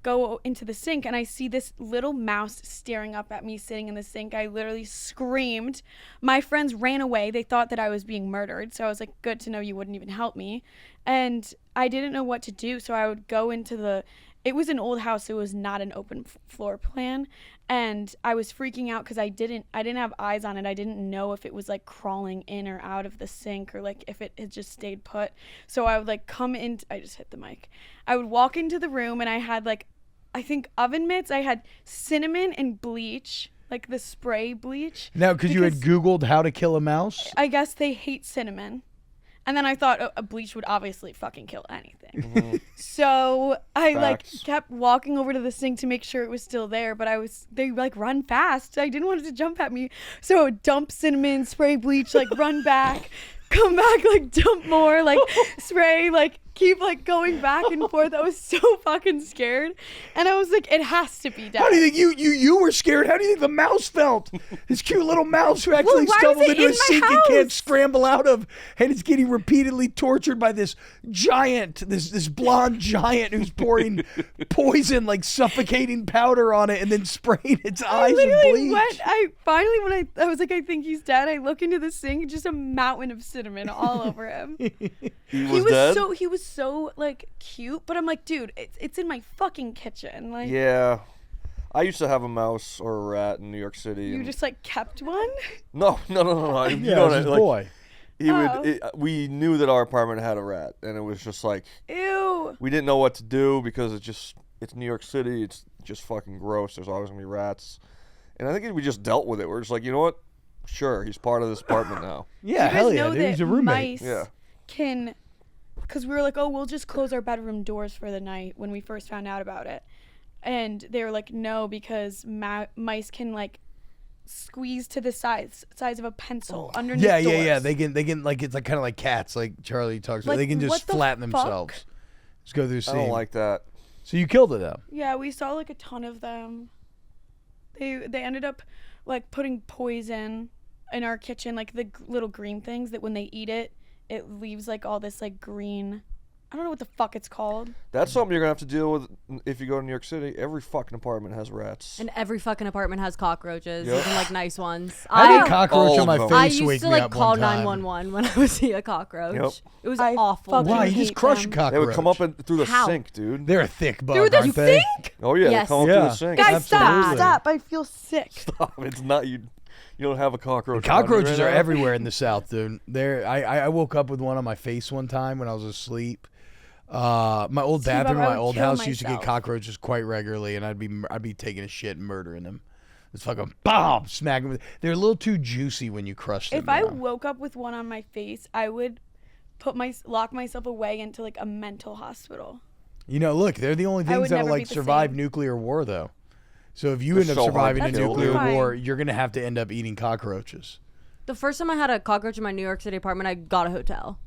go into the sink and I see this little mouse staring up at me sitting in the sink. I literally screamed. My friends ran away. They thought that I was being murdered. So I was like, good to know you wouldn't even help me. And I didn't know what to do. So I would go into it was an old house. It was not an open floor plan. And I was freaking out because I didn't have eyes on it. I didn't know if it was like crawling in or out of the sink or like if it had just stayed put. So I would like come in. I just hit the mic. I would walk into the room and I had like, I think oven mitts. I had cinnamon and bleach, like the spray bleach. Now, because you had Googled how to kill a mouse? I guess they hate cinnamon. And then I thought a bleach would obviously fucking kill anything. So I like Facts. kept walking over to the sink to make sure it was still there, but they like run fast. I didn't want it to jump at me. So I would dump cinnamon, spray bleach, like run back, come back, like dump more, like spray, like keep like going back and forth. I was so fucking scared, and I was like, it has to be dead. How do you think you were scared? How do you think the mouse felt? This cute little mouse who actually why stumbled was it into a in my sink and can't house? scramble out of, and is getting repeatedly tortured by this giant, this blonde giant who's pouring poison, like suffocating powder on it, and then spraying its I eyes with literally bleach. went. I finally, when I was like, I think he's dead. I look into the sink, just a mountain of cinnamon all over him. He was dead? He was so like cute, but I'm like, dude, it's in my fucking kitchen. Like, Yeah. I used to have a mouse or a rat in New York City. you and- just like kept one. No. You Yeah, know it was what I- his like, boy. He Oh. would. We knew that our apartment had a rat, and it was just like Ew. we didn't know what to do because it's New York City. It's just fucking gross. There's always gonna be rats, and I think we just dealt with it. We're just like, you know what? Sure, he's part of this apartment now. Yeah, You guys hell yeah, know dude. that He's a roommate. mice Yeah. can, because we were like, oh, we'll just close our bedroom doors for the night when we first found out about it, and they were like, no, because mice can like squeeze to the size of a pencil underneath Yeah, doors. yeah. They can like it's like kind of like cats, like Charlie talks about. Like, They can just what the flatten fuck? themselves. Just go through I seam. don't like that. So you killed it though. Yeah, we saw like a ton of them. They ended up like putting poison in our kitchen, like the little green things that when they eat it, it leaves like all this like green. I don't know what the fuck it's called. That's something you're gonna have to deal with if you go to New York City. Every fucking apartment has rats. And every fucking apartment has cockroaches, Yep. even like nice ones. I had a I cockroach all on my of them. face I wake used to me like up call one time. 911 when I would see a cockroach. Yep. It was I awful. fucking Why? You hate just crush a them. cockroach. They would come up through the How? sink, dude. They're a thick bug, Dude, the aren't they? sink? Oh yeah, Yes. they come up Yeah. through the sink. Guys, stop, Absolutely. stop. I feel sick. It's not you. You don't have a cockroach. Cockroaches right are now? everywhere in the South, dude. I woke up with one on my face one time when I was asleep. My old T-Bob, bathroom in I my would old kill house used to get myself. cockroaches quite regularly, and I'd be taking a shit and murdering them. It's fucking bomb, smacking them. They're a little too juicy when you crush them. If I though. woke up with one on my face, I would lock myself away into like a mental hospital. You know, look, they're the only I things would that'll never be like the survive same. nuclear war, though. So if you They're end up so hard surviving to a kill, nuclear dude. war, you're gonna have to end up eating cockroaches. The first time I had a cockroach in my New York City apartment, I got a hotel.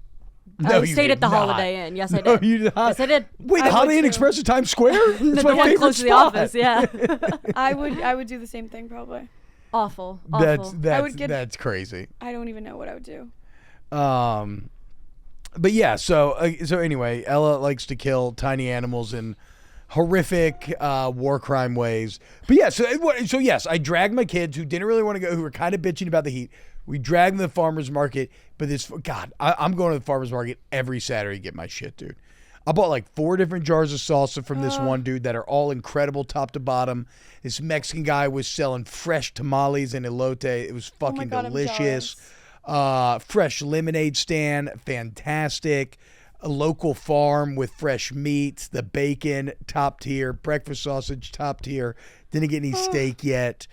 No, I you stayed did at the not. Holiday Inn. Yes, I No, did. you did not. Yes, I did. Wait, the I would Holiday Inn too. Express at Times Square? That's the my one favorite close to the spot. office. Yeah. I would do the same thing probably. Awful. That's Awful. that's crazy. I don't even know what I would do. But yeah, so anyway, Ella likes to kill tiny animals in horrific war crime ways. But yeah, so yes, I dragged my kids who didn't really want to go, who were kind of bitching about the heat. We dragged them to the farmer's market, but I'm going to the farmer's market every Saturday to get my shit, dude. I bought like 4 different jars of salsa from this one dude that are all incredible top to bottom. This Mexican guy was selling fresh tamales and elote. It was fucking God, I'm delicious. Fresh lemonade stand, fantastic. A local farm with fresh meats, the bacon, top tier. Breakfast sausage, top tier. Didn't get any steak yet.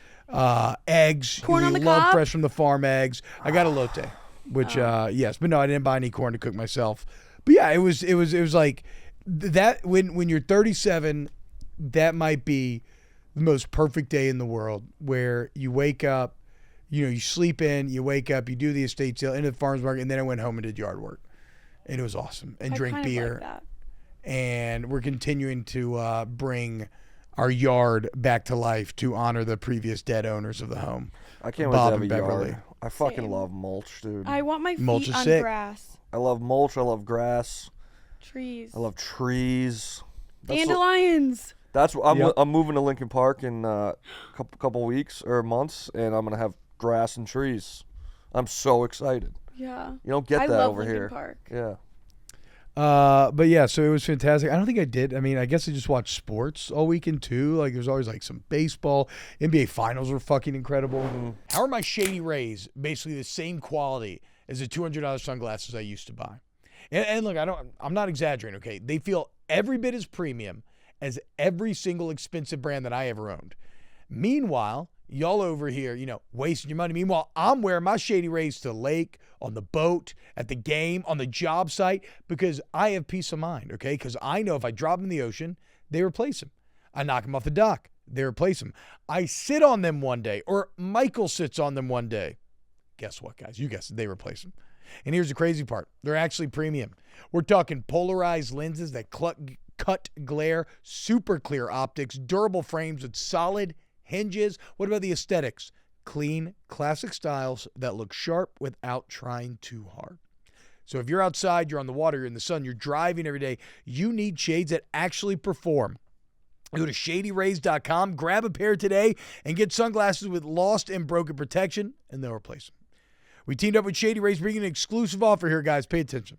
Eggs. Corn we on the love cob? fresh from the farm eggs. I got elote, which yes, but no, I didn't buy any corn to cook myself. But yeah, it was like that. When you're 37, that might be the most perfect day in the world, where you wake up, you sleep in, you wake up, you do the estate sale, into the farmer's market, and then I went home and did yard work, and it was awesome. And I drink kind of beer, like that. and we're continuing to bring our yard back to life to honor the previous dead owners of the home. I can't Bob wait and to have a Beverly. yard. I fucking Same. love mulch, dude. I want my Mulch feet is on sick. grass, I love mulch. I love grass. trees, I love trees. dandelions. That's what Yep. I'm moving to Lincoln Park in a couple weeks or months, and I'm gonna have grass and trees. I'm so excited. Yeah. You don't get I that love over Lincoln here. Park. Yeah. But yeah, so it was fantastic. I don't think I did. I mean, I guess I just watched sports all weekend too. Like there's always like some baseball. NBA finals were fucking incredible. How are my Shady Rays basically the same quality as the $200 sunglasses I used to buy? And look, I'm not exaggerating, okay? They feel every bit as premium as every single expensive brand that I ever owned. Meanwhile, y'all over here, wasting your money. Meanwhile, I'm wearing my Shady Rays to the lake, on the boat, at the game, on the job site, because I have peace of mind, okay? Because I know if I drop them in the ocean, they replace them. I knock them off the dock, they replace them. I sit on them one day, or Michael sits on them one day. Guess what, guys? You guessed it, they replace them. And here's the crazy part. They're actually premium. We're talking polarized lenses that cut glare, super clear optics, durable frames with solid hinges. What about the aesthetics? Clean, classic styles that look sharp without trying too hard. So if you're outside, you're on the water, you're in the sun, you're driving every day, you need shades that actually perform. Go to ShadyRays.com, grab a pair today, and get sunglasses with lost and broken protection, and they'll replace them. We teamed up with Shady Rays, bringing an exclusive offer here, guys. Pay attention.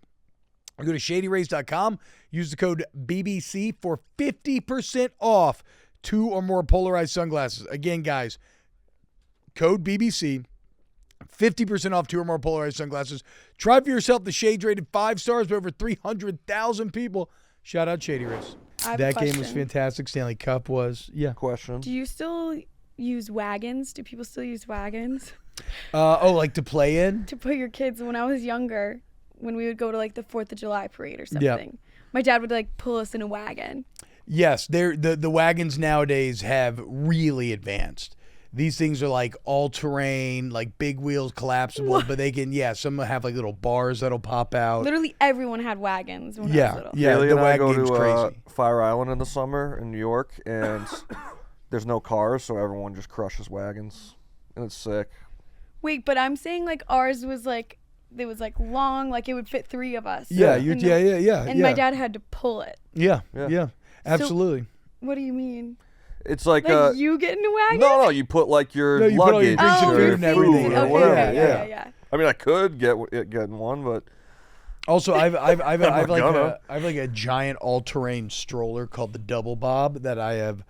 Go to ShadyRays.com, use the code BBC for 50% off 2 or more polarized sunglasses. Again, guys, code BBC, 50% off 2 or more polarized sunglasses. Try for yourself. The shades rated 5 stars by over 300,000 people. Shout out Shady Rays. That game was fantastic. Stanley Cup was. Yeah. Question. Do you still use wagons? Do people still use wagons? Like to play in? To put your kids, when I was younger, when we would go to like the 4th of July parade or something, my dad would like pull us in a wagon. Yes, the wagons nowadays have really advanced. These things are like all-terrain, like big wheels, collapsible, but they can, some have like little bars that'll pop out. Literally everyone had wagons when I was little. Yeah, Haley the and I wagon go game's to crazy. Fire Island in the summer in New York, and there's no cars, so everyone just crushes wagons, and it's sick. Wait, but I'm saying like ours was like, it was like long, like it would fit 3 of us. Yeah, And my dad had to pull it. Yeah, absolutely. What do you mean? It's like you get in a wagon? No, you put like your you put all your luggage, drinks and or food and everything. or Okay, whatever. yeah. I mean, I could get in one, but Also, I've gonna. like a giant all-terrain stroller called the Double Bob that I have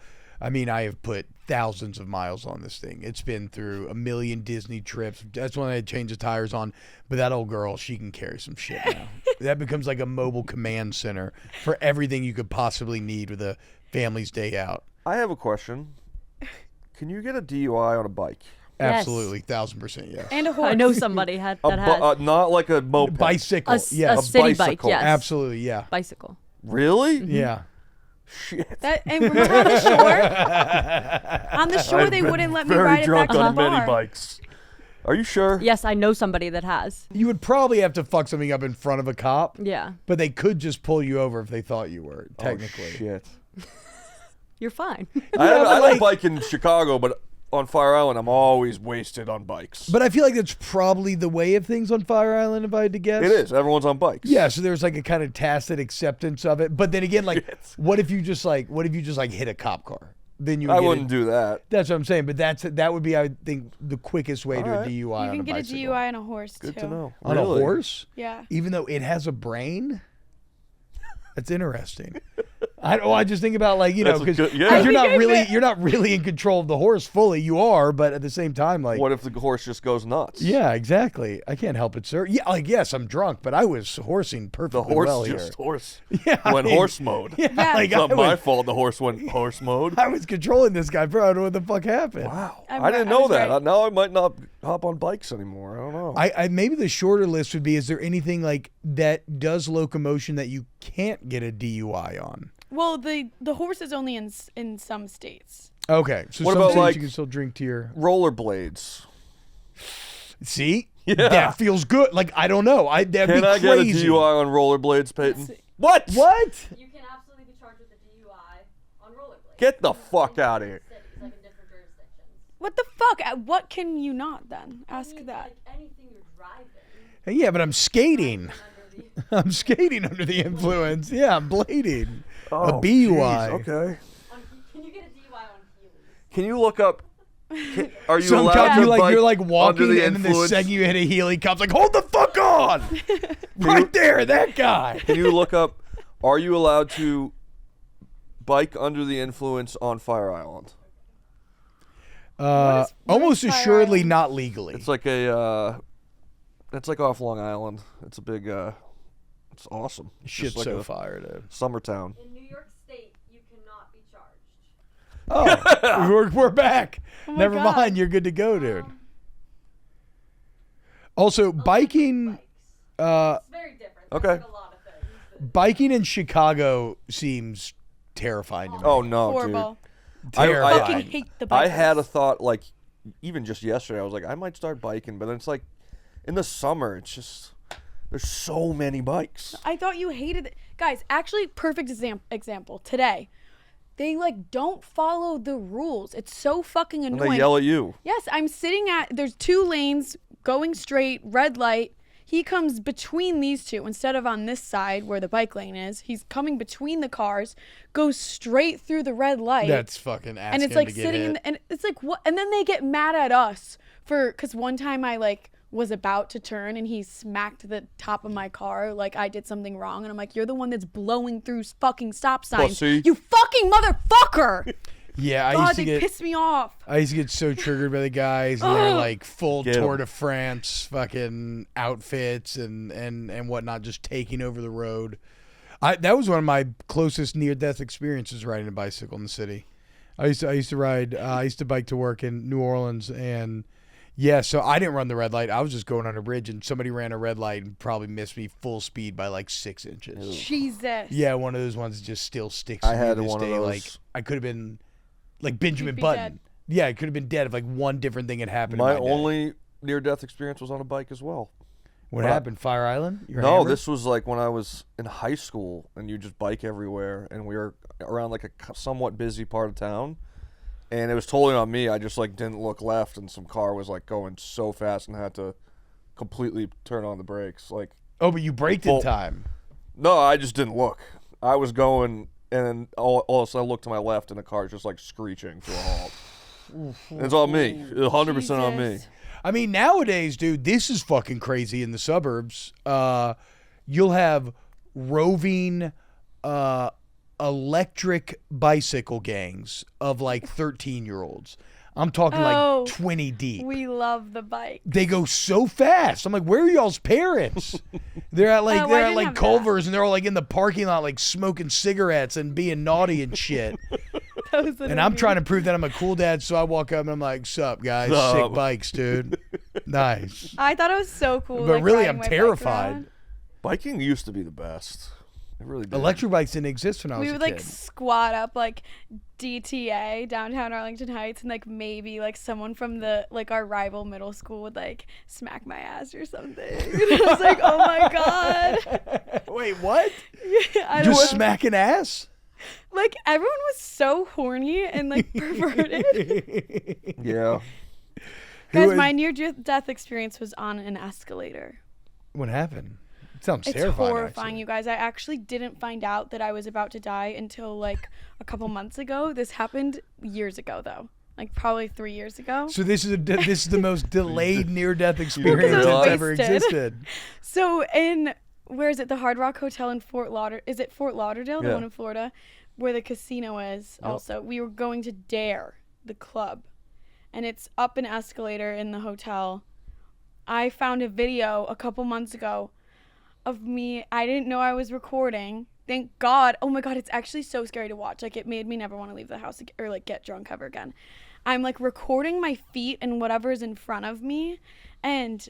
put thousands of miles on this thing. It's been through a million Disney trips. That's when I change the tires on. But that old girl, she can carry some shit now. That becomes like a mobile command center for everything you could possibly need with a family's day out. I have a question. Can you get a DUI on a bike? Yes. Absolutely, 1,000% yes. And a horse. I know somebody that has Not like a moped. Bicycle, a yes. city bike. bicycle. Yes, Absolutely, yeah. bicycle. Really? Yeah. Shit. And remember on the shore? On the shore, they wouldn't let me ride it back to the bar. bikes. Are you sure? Yes, I know somebody that has. You would probably have to fuck something up in front of a cop, Yeah, but they could just pull you over if they thought you were, technically. Oh, shit. you're fine. I had like- a bike in Chicago, but on Fire Island, I'm always wasted on bikes. But I feel like that's probably the way of things on Fire Island, if I had to guess. It is. Everyone's on bikes. Yeah, so there's like a kind of tacit acceptance of it. But then again, like, what if you just hit a cop car? Then you would I get wouldn't do that. That's what I'm saying. But that would be, I think, the quickest way to a Alright. DUI You on can a get bicycle. a DUI on a horse, Good too. to know. On Really? a horse? Yeah. Even though it has a brain? That's interesting. I just think about like, That's a because good- yeah. you're not I really bet- you're not really in control of the horse fully. You are, but at the same time, like, What if the horse just goes nuts? yeah, exactly. I can't help it, sir. Yeah, like, yes, I'm drunk, but I was horsing The perfectly horse well just here. horse Yeah, I went mean, horse mode. Yeah, Yeah. like It's not my was, fault the horse went horse mode. I was controlling this guy, bro. I don't know what the fuck happened. Wow. I'm I didn't right- I know was that. right. Now I might not hop on bikes anymore. I don't know. I maybe the shorter list would be: is there anything like that does locomotion that you can't get a DUI on? Well, the horse is only in some states. Okay, so What some about, states like- you can still drink to your. Rollerblades. See, Yeah. that feels good. Like, I don't know. That'd Can be I get a crazy. DUI on rollerblades, Peyton? Let's see. What? What? You can absolutely be charged with a DUI on rollerblades. Get the fuck out of here. Like in different jurisdictions. What the fuck? What can you not then? Ask that. anything you're driving. Yeah, but I'm skating. I'm skating under the influence. Yeah, I'm blading. a BUI. jeez, okay. Can you get a DUI on Heelys? Can you look up? Are you Some allowed cop, to you're like bike you're like under walking, the and then the influence? second you hit a Healy, cop's like, hold the fuck on, right there, that guy. Can you look up? Are you allowed to bike under the influence on Fire Island? What is Almost Fire assuredly Island? not legally. It's like a. It's like off Long Island. It's a big. It's awesome. It's Shit's just like so a fire, dude. summer town. In New York State, you cannot be charged. Oh, we're back. Oh my Never God. mind, you're good to go, dude. Also, biking. It's very different. Okay. Like a lot of things. Biking in Chicago seems terrifying to me. Oh no, Horrible. terrifying. Fucking hate the I bikes. had a thought like, even just yesterday, I was like, I might start biking, but then it's like, in the summer, it's just There's so many bikes. I thought you hated it. Guys, actually, perfect example. Today, they like don't follow the rules. It's so fucking annoying. And they yell at you. Yes, I'm sitting there's 2 lanes going straight, red light. He comes between these two instead of on this side where the bike lane is. He's coming between the cars, goes straight through the red light. That's fucking asking and it's like to get sitting hit. and it's like what? And then they get mad at us because one time I like was about to turn and he smacked the top of my car like I did something wrong, and I'm like, you're the one that's blowing through fucking stop signs, Pussy. you fucking motherfucker. Yeah, God, they piss me off. I used to get so triggered by the guys and their like full Get 'em. Tour de France fucking outfits and whatnot, just taking over the road. That was one of my closest near-death experiences riding a bicycle in the city. I used to ride. I used to bike to work in New Orleans, and yeah, so I didn't run the red light. I was just going on a bridge, and somebody ran a red light and probably missed me full speed by like 6 inches. Jesus. Yeah, one of those ones that just still sticks. I to me had to this one of day. those. Like I could have been like Benjamin You'd be Button. dead. Yeah, I could have been dead if like one different thing had happened. My in my day. only near-death experience was on a bike as well. What Well, happened? Fire Island? Your No, hammer? this was like when I was in high school, and you just bike everywhere, and we were around like a somewhat busy part of town, and it was totally on me. I just like didn't look left, and some car was like going so fast, and I had to completely turn on the brakes. Like, Oh, but you braked in Well- time. no, I just didn't look. I was going, and then all of a sudden I looked to my left, and the car's just like screeching to a halt. It's on me, 100% on me. Jesus. I mean, nowadays, dude, this is fucking crazy in the suburbs. You'll have roving electric bicycle gangs of like 13-year-olds. I'm talking Oh, like 20 deep. We love the bike. They go so fast. I'm like, where are y'all's parents? They're at like Oh, I they're at didn't like have that. Culver's, and they're all like in the parking lot, like smoking cigarettes and being naughty and shit. Those And I'm trying to prove that I'm a cool dad, so I walk up and I'm like, "Sup, guys? Sup?" Sick bikes, dude. Nice." I thought it was so cool. But like, really, riding I'm my bike terrified. around. Biking used to be the best. It really did. Electric bikes didn't exist when I was We a would kid. like squat up like DTA downtown Arlington Heights, and like maybe like someone from the like our rival middle school would like smack my ass or something. And I was like, oh my god. Wait, what? Yeah, I don't Just know. smacking ass? Like everyone was so horny and like perverted. Yeah. Guys, Who- my near-death experience was on an escalator. What happened? It sounds It's terrifying. horrifying, actually. you guys. I actually didn't find out that I was about to die until like a couple months ago. This happened years ago, though. Like probably 3 years ago. So this is the most delayed near-death I experience was that's ever wasted. existed. So where is it? The Hard Rock Hotel in Fort Lauderdale. Is it Fort Lauderdale, the Yeah. one in Florida, where the casino is? Yep. Also, we were going to Dare, the club, and it's up an escalator in the hotel. I found a video a couple months ago of me. I didn't know I was recording. Thank God. Oh my God, it's actually so scary to watch. Like it made me never want to leave the house or like get drunk ever again. I'm like recording my feet and whatever is in front of me, and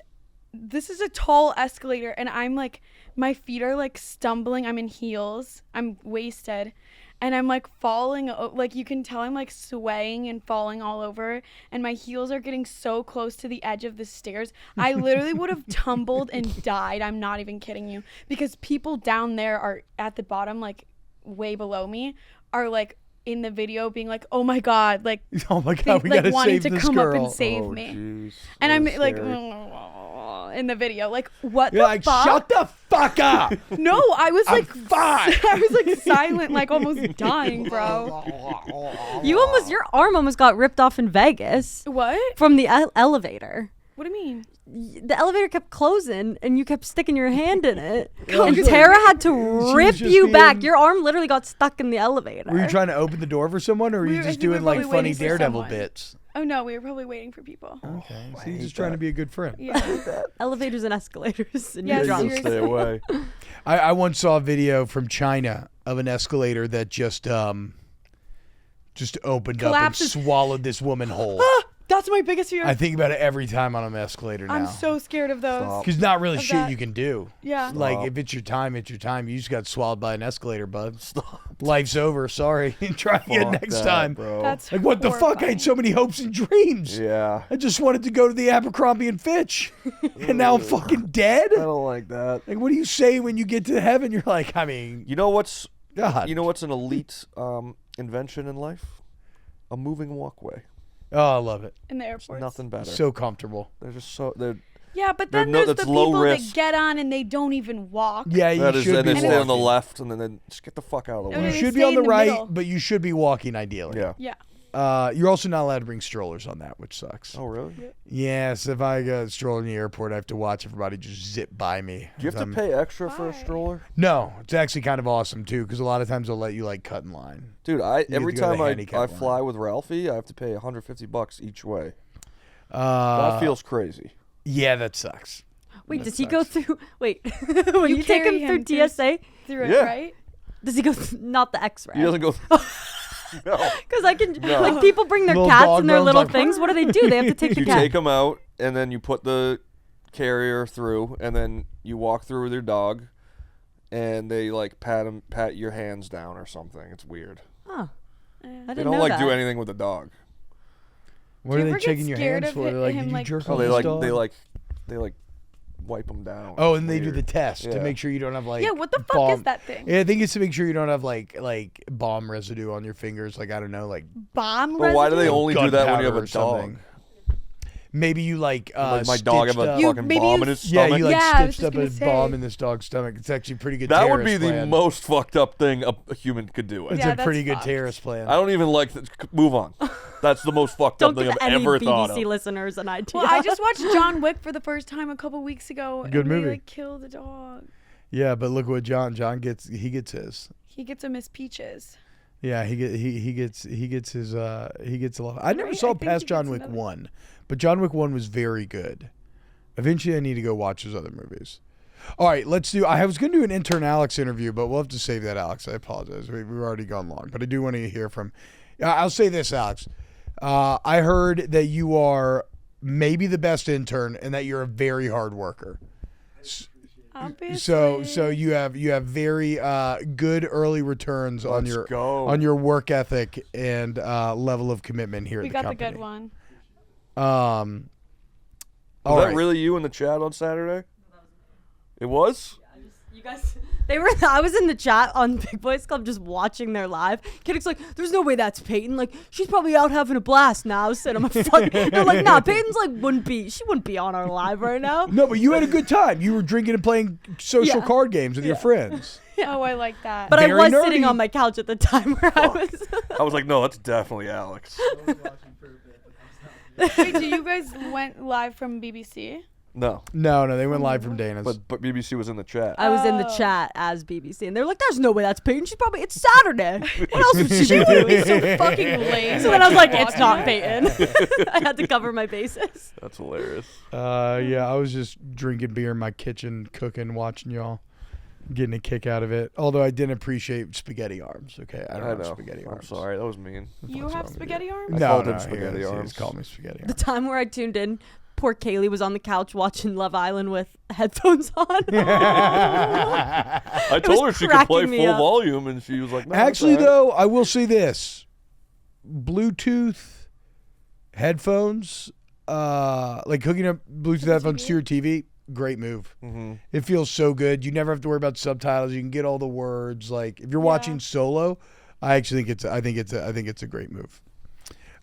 this is a tall escalator, and I'm like, my feet are like stumbling. I'm in heels. I'm wasted. And I'm like falling, like you can tell I'm like swaying and falling all over, and my heels are getting so close to the edge of the stairs. I literally would have tumbled and died. I'm not even kidding you, because people down there are at the bottom, like way below me, are like in the video being like, oh my God, like, Oh my God, we like gotta wanting save to this come girl. up and save Oh, me. jeez. And I'm That's like, scary. in the video, like, what You're the like, fuck? shut the fuck up. No, I was like, fine. I was like silent, like almost dying, bro. Your arm almost got ripped off in Vegas What? from the elevator. What do you mean? The elevator kept closing and you kept sticking your hand in it. Oh, and good. Tara had to was rip just you back. being- Your arm literally got stuck in the elevator. Were you trying to open the door for someone, or were you I just think we were doing like probably funny waiting for Daredevil someone. bits? Oh no, we were probably waiting for people. Okay, so you're just trying to be a good friend. Yeah. Elevators and escalators. And Yes, you're drunk. seriously. Stay away. I once saw a video from China of an escalator that just opened Collapses. up and swallowed this woman whole. That's my biggest fear. I think about it every time on an escalator now. I'm so scared of those. Stop. Because not really Of shit that. you can do. Yeah. Like, Stop. if it's your time, it's your time. You just got swallowed by an escalator, bud. Life's over. Sorry. Try again Fuck next that, time. bro. That's Like, what the fuck? I horrifying. had so many hopes and dreams. Yeah. I just wanted to go to the Abercrombie and Fitch. And now I'm fucking dead? I don't like that. Like, what do you say when you get to heaven? You're like, I mean, You know what's God. an elite invention in life? A moving walkway. Oh, I love it. in the There's airport. nothing better. So comfortable. They're just so they're Yeah, but They're then no- there's that's the low people that risk. get on and they don't even walk. Yeah, you that is, should and be they stay on the walking. left, and then they just get the fuck out of the And You way. they should be stay on the in the right, middle. but you should be walking ideally. Yeah. Yeah. You're also not allowed to bring strollers on that, which sucks. Oh really? Yes, if I go stroll in the airport, I have to watch everybody just zip by me. Do you have to I'm- pay extra for a Why? stroller? No, it's actually kind of awesome too, because a lot of times they'll let you like cut in line. Dude, have every to go to time the I handicap fly with Ralphie, I have to pay $150 each way. Uh, That feels crazy. Yeah, that sucks. Wait, That does he go sucks. through? Wait, when you take carry him him through through- TSA, Through it, Yeah. right? does he go not the X-ray? He doesn't go. No. Because I can No. like people bring their Little cats dog and their bones little like- things. What do they do? They have to take the You cat. take them out, and then you put the carrier through, and then you walk through with your dog, and they like pat your hands down or something. It's weird. Oh, I Yeah. didn't They don't know like that. do anything with the dog. What Do are you they ever get shaking your scared hands of for? They're like, him, did you like- jerk Oh, off they this like dog? they like wipe them down. Oh, It's and they do the weird. test to Yeah. make sure you don't have like Yeah, what the fuck bomb. is that thing? Yeah, I think it's to make sure you don't have like bomb residue on your fingers. Like I don't know, like Bomb But why do they residue? only do that when you have gunpowder a or something. dog? Maybe you like Like my dog have stitched a up- You- fucking maybe bomb you- in his Yeah, stomach. you like Yeah, I was stitched just up a gonna bomb say. in this dog's stomach. It's actually a pretty good. That would be terrorist the plan. most fucked up thing a human could do. It's Yeah, a pretty that's good fucked. terrorist plan. I don't even like that. Move on. That's the most fucked Don't up thing give I've any ever thought BBC of. listeners an idea. Well, I just watched John Wick for the first time a couple weeks ago. Good and movie. They like killed a dog. Yeah, but look what John gets. He gets his. He gets a Miss Peaches. Yeah, he gets his he gets a lot. I never Right? saw I think past he John gets Wick another- 1, but John Wick 1 was very good. Eventually, I need to go watch his other movies. All right, let's do. I was going to do an intern Alex interview, but we'll have to save that, Alex. I apologize. We've already gone long, but I do want to hear from. I'll say this, Alex. I heard that you are maybe the best intern, and that you're a very hard worker. Obviously. So you have very good early returns on Let's your go. on your work ethic and level of commitment here we at the got company. the good one. Was All that right. really you in the chat on Saturday? It was? You guys, they were. I was in the chat on Big Boys Club just watching their live. Katic's like, "There's no way that's Peyton. Like, she's probably out having a blast now." So I'm like, "Fuck." They're like, "Nah, Peyton's like she wouldn't be on our live right now." No, but you had a good time. You were drinking and playing social Yeah. card games with your friends. Oh, I like that. But I Very was nerdy. sitting on my couch at the time where I was. I was like, no, that's definitely Alex. Wait, do you guys went live from BBC? No, No, they went live from Dana's. but BBC was in the chat. I was in the Oh. chat as BBC, and they're like, "There's no way that's Peyton. She's probably it's Saturday. What else would she do?" Be so fucking lame. So then I was like, "It's not Peyton." I had to cover my bases. That's hilarious. Yeah, I was just drinking beer in my kitchen, cooking, watching y'all, getting a kick out of it. Although I didn't appreciate spaghetti arms. Okay, I don't I have know. spaghetti I'm arms. sorry, that was mean. You What's have wrong with spaghetti arms? I No, called no, him spaghetti he arms. just called me spaghetti The arms. time where I tuned in, poor Kaylee was on the couch watching Love Island with headphones on. I told her she could play cracking me full up. volume, and she was like, no, that's Actually, all right. though, I will say this: Bluetooth headphones, like hooking up Bluetooth headphones to your TV, great move. Mhm. It feels so good. You never have to worry about subtitles. You can get all the words. Like if you're watching solo, I actually think it's a great move.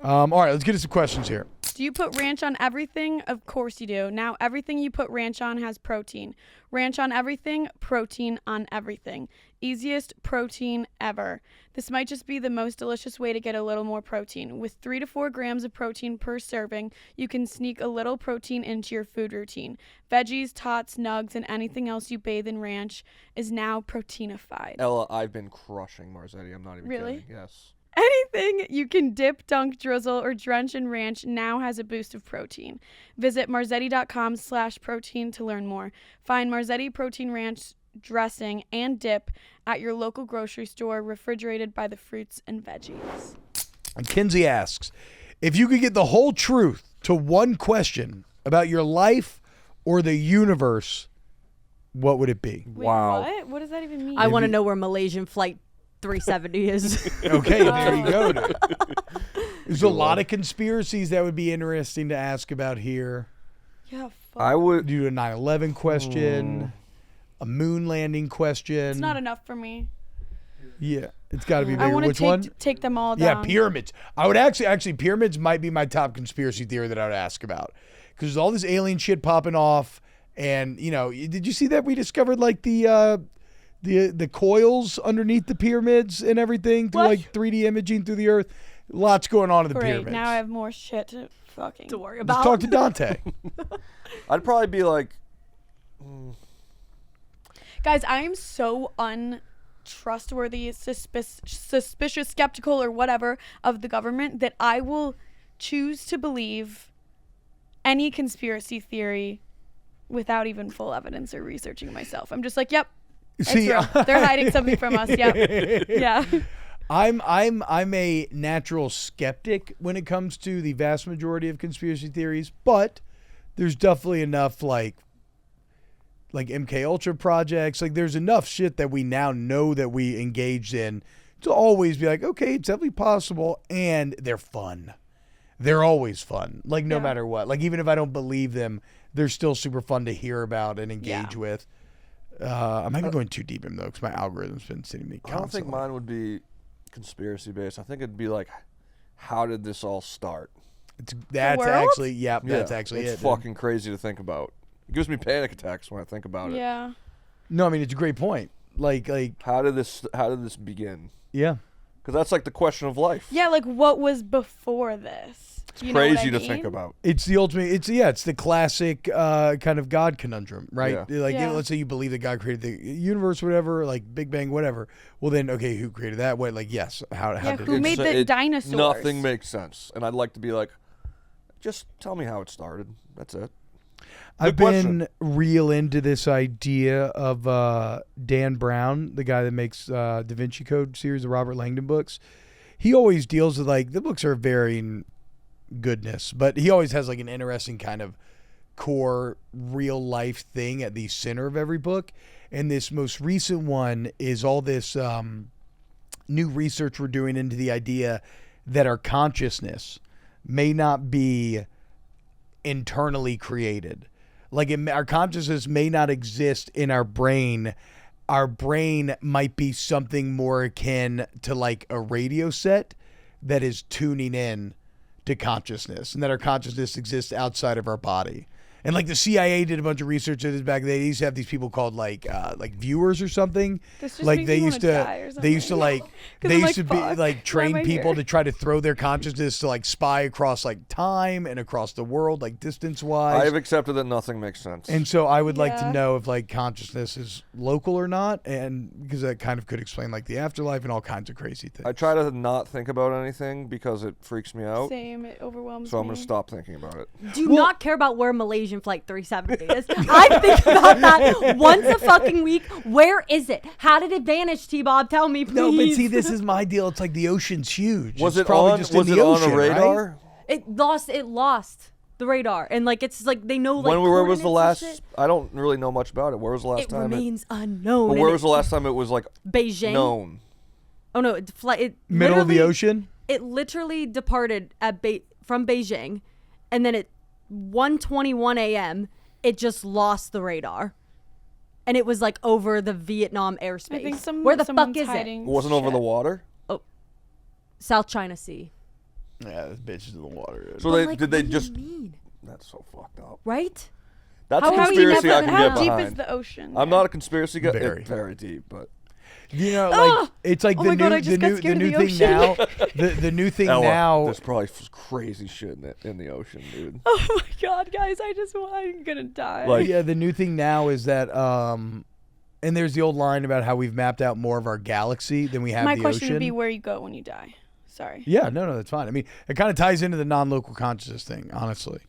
All right, let's get to some questions here. Do you put ranch on everything? Of course you do. Now everything you put ranch on has protein. Ranch on everything, protein on everything. Easiest protein ever. This might just be the most delicious way to get a little more protein. With 3 to 4 grams of protein per serving, you can sneak a little protein into your food routine. Veggies, tots, nugs, and anything else you bathe in ranch is now proteinified. Ella, I've been crushing Marzetti. I'm not even Really? kidding. Yes. Anything you can dip, dunk, drizzle, or drench in ranch now has a boost of protein. Visit marzetti.com/protein to learn more. Find Marzetti Protein Ranch dressing and dip at your local grocery store, refrigerated by the fruits and veggies. And Kinsey asks, If you could get the whole truth to one question about your life or the universe, what would it be? Wait, Wow. What does that even mean? I want to know where Malaysian flight 370 is. Okay, there you go. There's a lot of conspiracies that would be interesting to ask about here. Yeah, fuck. I would. Do a 9/11 question, a moon landing question. It's not enough for me. Yeah, it's got to be I bigger. want Which to one? take them all Yeah, down. pyramids. I would actually pyramids might be my top conspiracy theory that I would ask about, because there's all this alien shit popping off, and did you see that we discovered like the coils underneath the pyramids and everything through What? like 3D imaging through the earth? Lots going on in the Great. pyramids. Now I have more shit to fucking. to worry Just about. talk to Dante. I'd probably be like, Guys, I am so untrustworthy, suspicious, skeptical, or whatever of the government that I will choose to believe any conspiracy theory without even full evidence or researching myself. I'm just like, yep, it's real. They're hiding something from us. Yep. Yeah. I'm a natural skeptic when it comes to the vast majority of conspiracy theories, but there's definitely enough like MK Ultra projects. Like there's enough shit that we now know that we engaged in to always be like, okay, it's definitely possible, and they're fun. They're always fun. Like no matter what. Like even if I don't believe them, they're still super fun to hear about and engage with. I'm not even going too deep in them though, because my algorithm's been sending me I don't constantly. think mine would be conspiracy based. I think it'd be like, how did this all start? That's world? actually, that's actually it's it. dude. fucking crazy to think about. It gives me panic attacks when I think about it. Yeah. No, I mean it's a great point. Like How did this begin? yeah. Because that's like the question of life. Yeah, like what was before this? It's You know what crazy I to mean? think about. It's the ultimate. It's the classic kind of God conundrum, right? Yeah. Like Yeah. let's say you believe that God created the universe, whatever, like Big Bang, whatever. Well, then okay, who created that? What? Like yes, how Yeah, did who it- made the dinosaurs? Nothing makes sense, and I'd like to be like, just tell me how it started. That's it. I've Good question. been real into this idea of Dan Brown, the guy that makes Da Vinci Code series, the Robert Langdon books. He always deals with like the books are varying goodness, but he always has like an interesting kind of core real life thing at the center of every book. And this most recent one is all this new research we're doing into the idea that our consciousness may not be internally created. Like our consciousness may not exist in our brain. Our brain might be something more akin to like a radio set that is tuning in to consciousness, and that our consciousness exists outside of our body. And like the CIA did a bunch of research on this back. They used to have these people called like viewers or something. This just Like makes they me used wanna to, die or they used to something. like, 'Cause they I'm used to like, be fuck, like why train am I people here? to try to throw their consciousness to like spy across like time and across the world, like distance wise. I have accepted that nothing makes sense. And so I would like to Yeah. know if like consciousness is local or not, and because that kind of could explain like the afterlife and all kinds of crazy things. I try to not think about anything because it freaks me out. Same, it overwhelms So I'm me. gonna stop thinking about it. Do not care about where Malaysian Flight 370 is. I think about that once a fucking week. Where is it? How did it vanish, T-Bob? Tell me, please. No, but see, this is my deal. It's like the ocean's huge. Was It's it probably on? just Was in it the on ocean, a right? radar? It lost the radar, and like it's like they know like Where was the coordinates and last? shit. I don't really know much about it. Where was the last It time? remains unknown. But and where it- was the last time it was like Beijing? known? Oh no, it Middle of the literally- ocean. It literally departed from Beijing, and then at 1:21 a.m. it just lost the radar, and it was like over the Vietnam airspace. I think Where the fuck someone's is it? hiding It wasn't over the shit. water. South China Sea. Yeah, this bitch is in the water. dude. So But, they like, did they what do you just? mean? That's so fucked up. Right? That's How a have we conspiracy never- I can How get deep behind. is the ocean? I'm not a conspiracy guy. Very. It's very deep, but You know, like it's like Oh the my new, God, I the just got new, the scared of new the thing ocean. now. The new thing Ella, now. there's probably crazy shit in the ocean, dude. Oh my god, guys, I'm gonna die. Like- Yeah, the new thing now is that and there's the old line about how we've mapped out more of our galaxy than we have My the question ocean. would be where you go when you die. Sorry. Yeah, no, that's fine. I mean, it kind of ties into the non-local consciousness thing, honestly.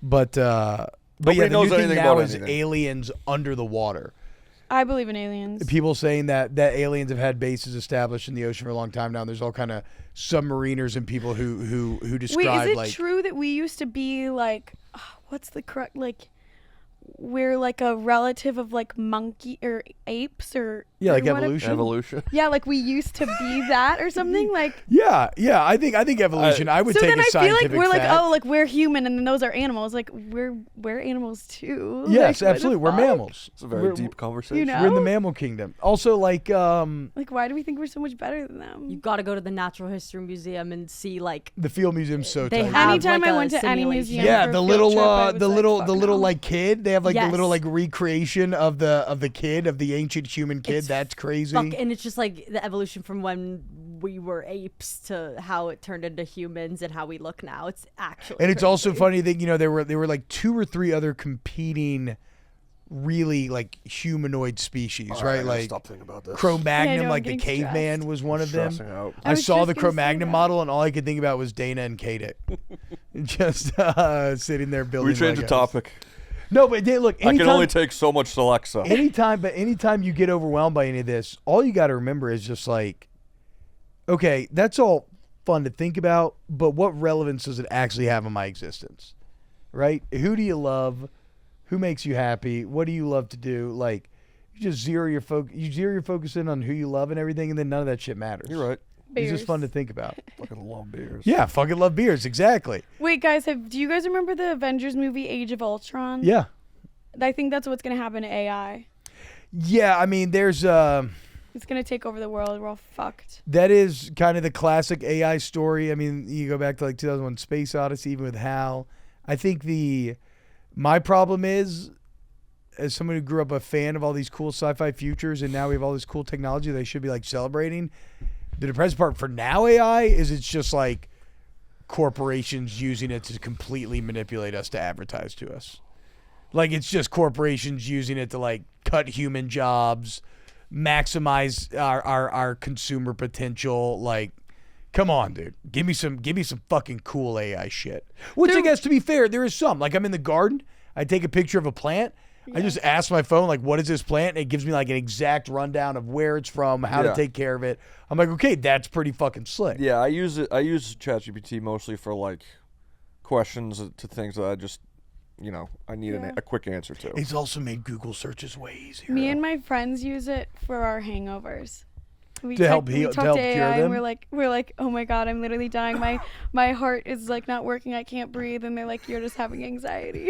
But yeah, Nobody the new knows thing anything now about is anything. aliens under the water. I believe in aliens. People saying that aliens have had bases established in the ocean for a long time now. And there's all kind of submariners and people who describe Wait, is it like true that we used to be like, what's the correct, like, we're like a relative of like monkey or apes or like or whatever? Evolution. Yeah, like we used to be that or something. Like yeah. I think evolution. I would so take then a I feel scientific like we're like, fact. oh, like we're human and then those are animals. Like we're animals too. Yes, Like, what the absolutely. We're fuck? mammals. It's a very We're- deep conversation. You know? We're in the mammal kingdom. Also, like Like why do we think we're so much better than them? You got to go to the Natural History Museum and see like the field museum's so they tight. have Anytime like I a went to any simulation. museum, Yeah, for a the field little trip, I was the like, little fuck the little no. like kid. They have like the little Yes. like recreation of the kid of the ancient human kid. It's That's crazy. and it's just like the evolution from when we were apes to how it turned into humans and how we look now. It's actually And it's also crazy. funny that there were like 2 or 3 other competing, really like humanoid species, All right? I gotta like stop thinking about this. Cro-Magnon, Yeah, I know, like I'm the getting caveman stressed. was one of them. Stressing out. I was saw just the gonna say Cro-Magnon that. model, and all I could think about was Dana and Katic, just sitting there building. We changed the Legos. topic. No, but look, I can anytime, only take so much Celexa. anytime you get overwhelmed by any of this, all you got to remember is just like, okay, that's all fun to think about, but what relevance does it actually have in my existence? Right? Who do you love? Who makes you happy? What do you love to do? Like, you just zero your focus in on who you love and everything, and then none of that shit matters. You're right. It's just Beers. fun to think about. Fucking love beers. Yeah, fucking love beers. Exactly. Wait, guys, do you guys remember the Avengers movie Age of Ultron? Yeah. I think that's what's gonna happen to AI. Yeah, I mean, there's It's gonna take over the world. We're all fucked. that is kind of the classic AI story. I mean, you go back to like 2001 Space Odyssey, even with HAL. I think my problem is, as someone who grew up a fan of all these cool sci-fi futures and now we have all this cool technology they should be like celebrating, the depressing part for now AI is it's just like corporations using it to completely manipulate us to advertise to us. Like it's just corporations using it to like cut human jobs, maximize our consumer potential. Like, come on, dude. Give me some fucking cool AI shit. Which I guess, to be fair, there is some. Like I'm in the garden, I take a picture of a plant. I just ask my phone, like, what is this plant? And it gives me like an exact rundown of where it's from, how to take care of it. I'm like, okay, that's pretty fucking slick. Yeah, I use ChatGPT mostly for like questions to things that I just, I need a quick answer to. It's also made Google searches way easier. Me and my friends use it for our hangovers. We To help we heal- to talk help AI cure and them? we're like, oh my god, I'm literally dying. My heart is like not working. I can't breathe. And they're like, you're just having anxiety.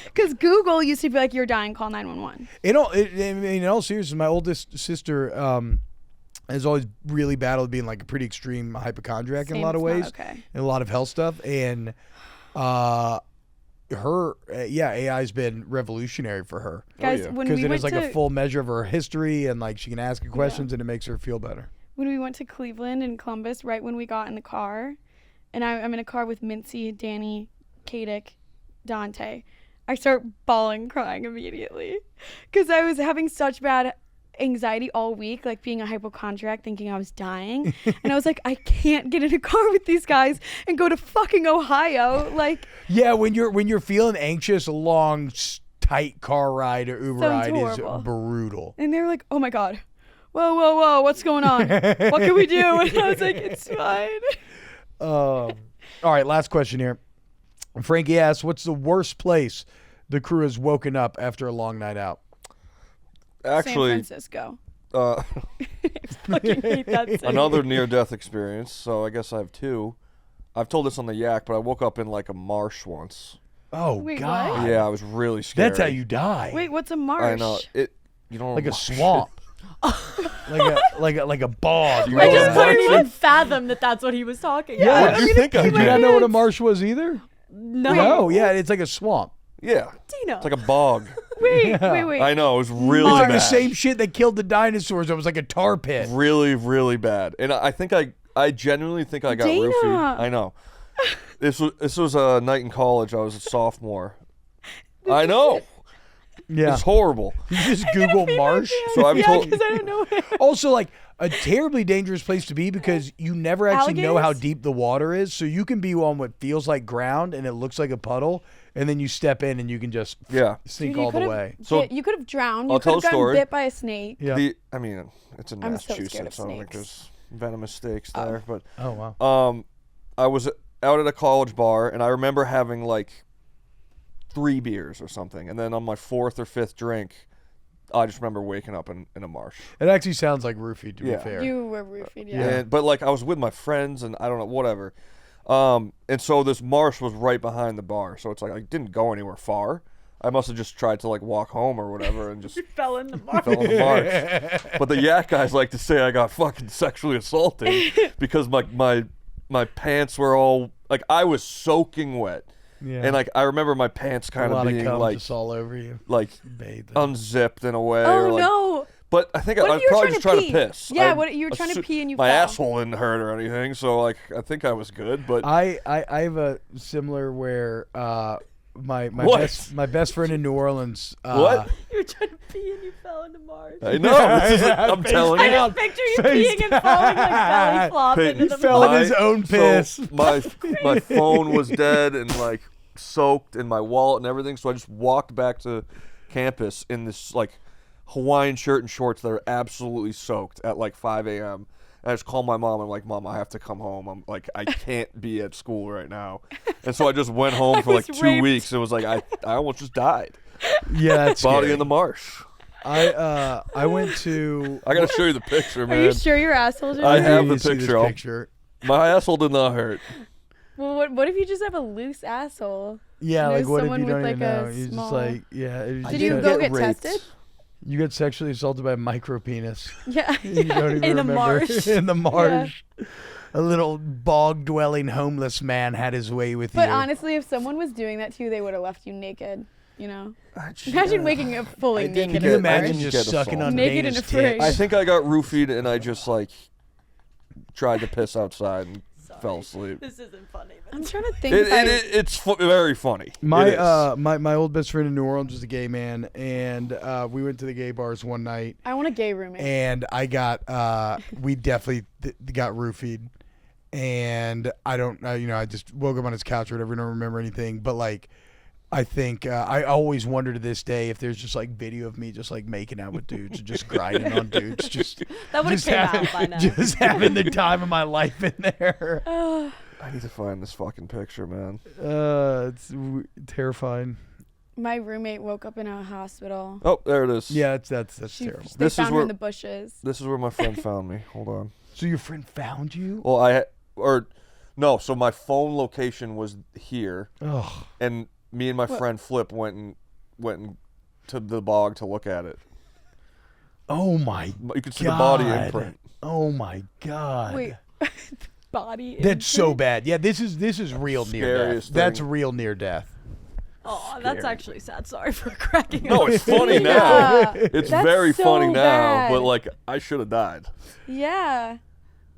Because Google used to be like, you're dying. Call 911. In all seriousness, my oldest sister has always really battled being like a pretty extreme hypochondriac in a lot of ways, Okay. and a lot of health stuff. And AI's been revolutionary for her Guys, yeah. when because we it went is like to a full measure of her history, and like she can ask her questions, and it makes her feel better. when we went to Cleveland and Columbus, right when we got in the car, and I'm in a car with Mincy, Danny, Katic, Dante, I start bawling, crying immediately, because I was having such bad anxiety all week, like being a hypochondriac, thinking I was dying, and I was like, I can't get in a car with these guys and go to fucking Ohio, like. Yeah, when you're feeling anxious, a long tight car ride or Uber Sounds ride horrible. is brutal. And they were like, oh my god, whoa, what's going on? What can we do? And I was like, it's fine. All right, last question here. Frankie asks, what's the worst place the crew has woken up after a long night out? Actually, San Francisco. uh, Fucking hate that city. another near-death experience. So I guess I have 2. I've told this on the Yak, but I woke up in like a marsh once. Oh, Wait, God. what? Yeah, I was really scared. That's how you die. Wait, what's a marsh? I know it. You don't Like a marsh. swamp. like a bog. You I know just what a couldn't marsh even fathom that that's what he was talking Yeah, about. what did you think of? in Did you my not know what a head. marsh was either? No. No, yeah, it's like a swamp. Yeah, Dino. it's like a bog. Wait. I know, it was really It's like bad. the same shit that killed the dinosaurs. It was like a tar pit. Really, really bad. And I think I genuinely think I got Dana. roofied. I know. This was a night in college. I was a sophomore. I know. Yeah. It's horrible. You just Google marsh. So I've Yeah, told. because I don't know where. Also, like a terribly dangerous place to be because you never actually know how Alligators? deep the water is. So you can be on what feels like ground and it looks like a puddle, and then you step in and you can just Yeah. sink Dude, you all the could've- way. So- you could have drowned. I'll You could tell have a gotten story. bit by a snake. Yeah. I mean, it's in I'm so scared Massachusetts. of I don't think snakes. there's venomous snakes there, but Oh wow. I was out at a college bar, and I remember having like 3 beers or something, and then on my 4th or 5th drink, I just remember waking up in a marsh. It actually sounds like roofie, to Yeah. be fair. You were roofied, yeah. And, but like I was with my friends, and I don't know, whatever. And so this marsh was right behind the bar, so it's like I didn't go anywhere far. I must have just tried to like walk home or whatever, and just Fell in the marsh. fell in the marsh. But the yak guys like to say I got fucking sexually assaulted because my pants were all like I was soaking wet, Yeah. and like I remember my pants a kind lot of of being cum like just all over you. Bathed. unzipped in a way. Oh or like, no! But I think What I if was you were probably trying just to trying pee? to piss. Yeah, what you were trying to pee and you my fell. asshole didn't hurt or anything, so like I think I was good. But I have a similar where my What? my best friend in New Orleans. What? You were trying to pee and you fell in the marsh. I know. This is, I'm Face telling I you. down. just picture you Face peeing and falling like belly flop Hey, into he the fell marsh. in his own piss. So my phone was dead and like soaked, and my wallet and everything. So I just walked back to campus in this like Hawaiian shirt and shorts that are absolutely soaked at like 5 a.m. And I just called my mom. I'm like, Mom, I have to come home. I'm like, I can't be at school right now. And so I just went home for like was 2 raped. weeks. It was like I almost just died. Yeah, that's Body scary. in the marsh. I went to. I gotta show you the picture, Are man. you sure your asshole didn't I hurt? have You the see this picture. I'll- picture. My asshole did not hurt. Well, what if you just have a loose asshole? Yeah, And like there's what if someone you with, don't like, even a know? You're just small- like, yeah. it was Did just you a- go get raped. tested? You got sexually assaulted by a micro penis. Yeah. You don't even In a remember. marsh. In the marsh. A little bog dwelling homeless man had his way with But you. honestly, if someone was doing that to you, they would have left you naked. You know. Imagine waking up fully I didn't naked. Can you in the imagine marsh. get just sucking on assaulted. Naked Dana's and afraid. tits? I think I got roofied and I just like tried to piss outside and fell asleep. This isn't funny. But I'm trying to think. If I, It's very funny. My It is. my old best friend in New Orleans was a gay man, and we went to the gay bars one night, I want a gay roommate. and I got we definitely got roofied, and I don't I just woke up on his couch or whatever, don't remember anything, but like I think I always wonder to this day if there's just like video of me just like making out with dudes, just grinding on dudes, just that would have just came having, out by now. just having the time of my life in there. I need to find this fucking picture, man. It's terrifying. My roommate woke up in a hospital. Oh, there it is. Yeah, that's She, terrible. they This is found her where- in the bushes. This is where my friend found me. Hold on. So your friend found you? Well, no. So my phone location was here, Oh, and me and my What? friend Flip went to the bog to look at it. oh my You can see the body God. imprint. Oh my God. Wait, body. That's so imprint? bad. Yeah, this is real near death. Scariest That's thing. real near death. Oh, that's actually sad. Sorry for cracking No, up. it's funny now. Yeah. It's That's very so funny now, bad. but like I should have died. Yeah.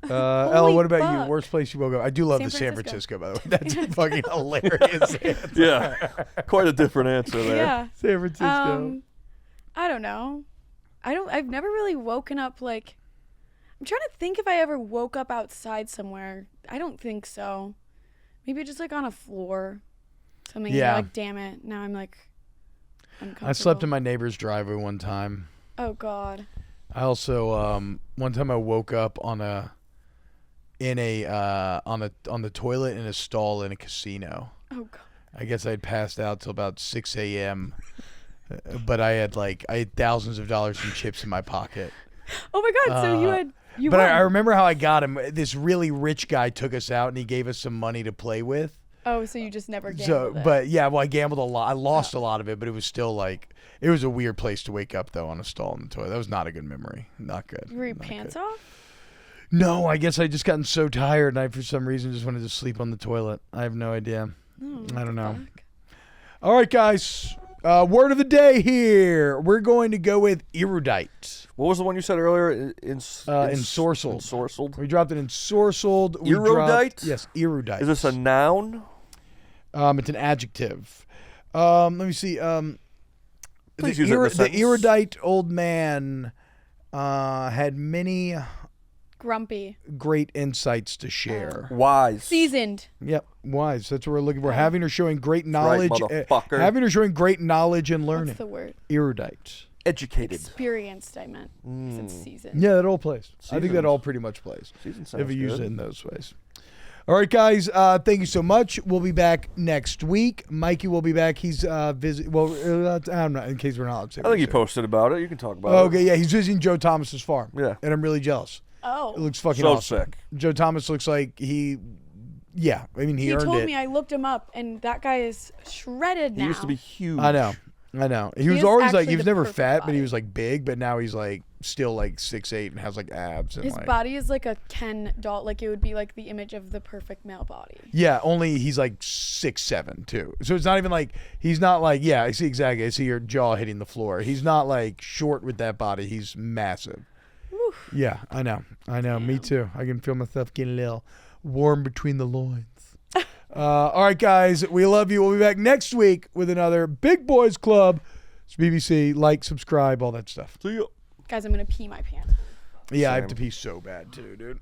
Ella, what about you? fuck. Worst place you woke up? I do love San the San Francisco. Francisco, by the way. That's a fucking hilarious answer. Yeah, quite a different answer there. Yeah. San Francisco. I don't know. I've never really woken up like. I'm trying to think if I ever woke up outside somewhere. I don't think so. Maybe just like on a floor. Something. Yeah. Yeah. Like, damn it. Now I'm like. I slept in my neighbor's driveway one time. Oh God. I also one time I woke up on the toilet in a stall in a casino. Oh God. I guess I'd passed out till about 6 a.m. But I had thousands of dollars in chips in my pocket. Oh my God. So you But won. I remember how I got him. This really rich guy took us out and he gave us some money to play with. Oh, so you just never So, gambled it. but yeah, well, I gambled a lot. I lost a lot of it, but it was still it was a weird place to wake up though on a stall in the toilet. That was not a good memory. Not good. Were your Not pants good. off? No, I guess I just gotten so tired and I for some reason just wanted to sleep on the toilet. I have no idea. Oh, I don't know. fuck. All right, guys. Word of the day here. We're going to go with erudite. What was the one you said earlier? Ensorcelled. Ensorcelled. We dropped it in sorcelled. Erudite? Yes, erudite. Is this a noun? It's an adjective. Let me see. Please use it in a the sentence. erudite old man had many Grumpy. great insights to share. Wise. Seasoned. Yep, wise. That's what we're looking for. Having her showing great right, knowledge. motherfucker. Having her showing great knowledge and learning. What's the word? Erudite. Educated. Experienced, I meant. 'Cause it's seasoned. Yeah, that all plays. I think that Seasoned. all pretty much plays. Seasoned If sounds we use good. it in those ways. All right, guys. Thank you so much. We'll be back next week. Mikey will be back. He's visiting. Well, I'm not. In case we're not. I think he posted about it. You can talk about it. Okay, yeah, he's visiting Joe Thomas's farm. Yeah. And I'm really jealous. Oh. It looks fucking So awesome. sick. Joe Thomas looks like he. Yeah, I mean he earned told it. me, I looked him up, and that guy is shredded now. He used to be huge. I know. He was is always like actually he was the never perfect fat, but he body. was like big. But now he's like still like 6'8" and has like abs and His like. body is like a Ken doll. Like, it would be like the image of the perfect male body. Yeah, only he's like 6'7" too. So it's not even like he's not like I see exactly. I see your jaw hitting the floor. He's not like short with that body. He's massive. Yeah, I know. Me too. I can feel myself getting a little warm between the loins. All right, guys. We love you. We'll be back next week with another Big Boys Club. It's BBC. Like, subscribe, all that stuff. See ya. Guys, I'm going to pee my pants. Yeah, I have Same. to pee so bad too, dude.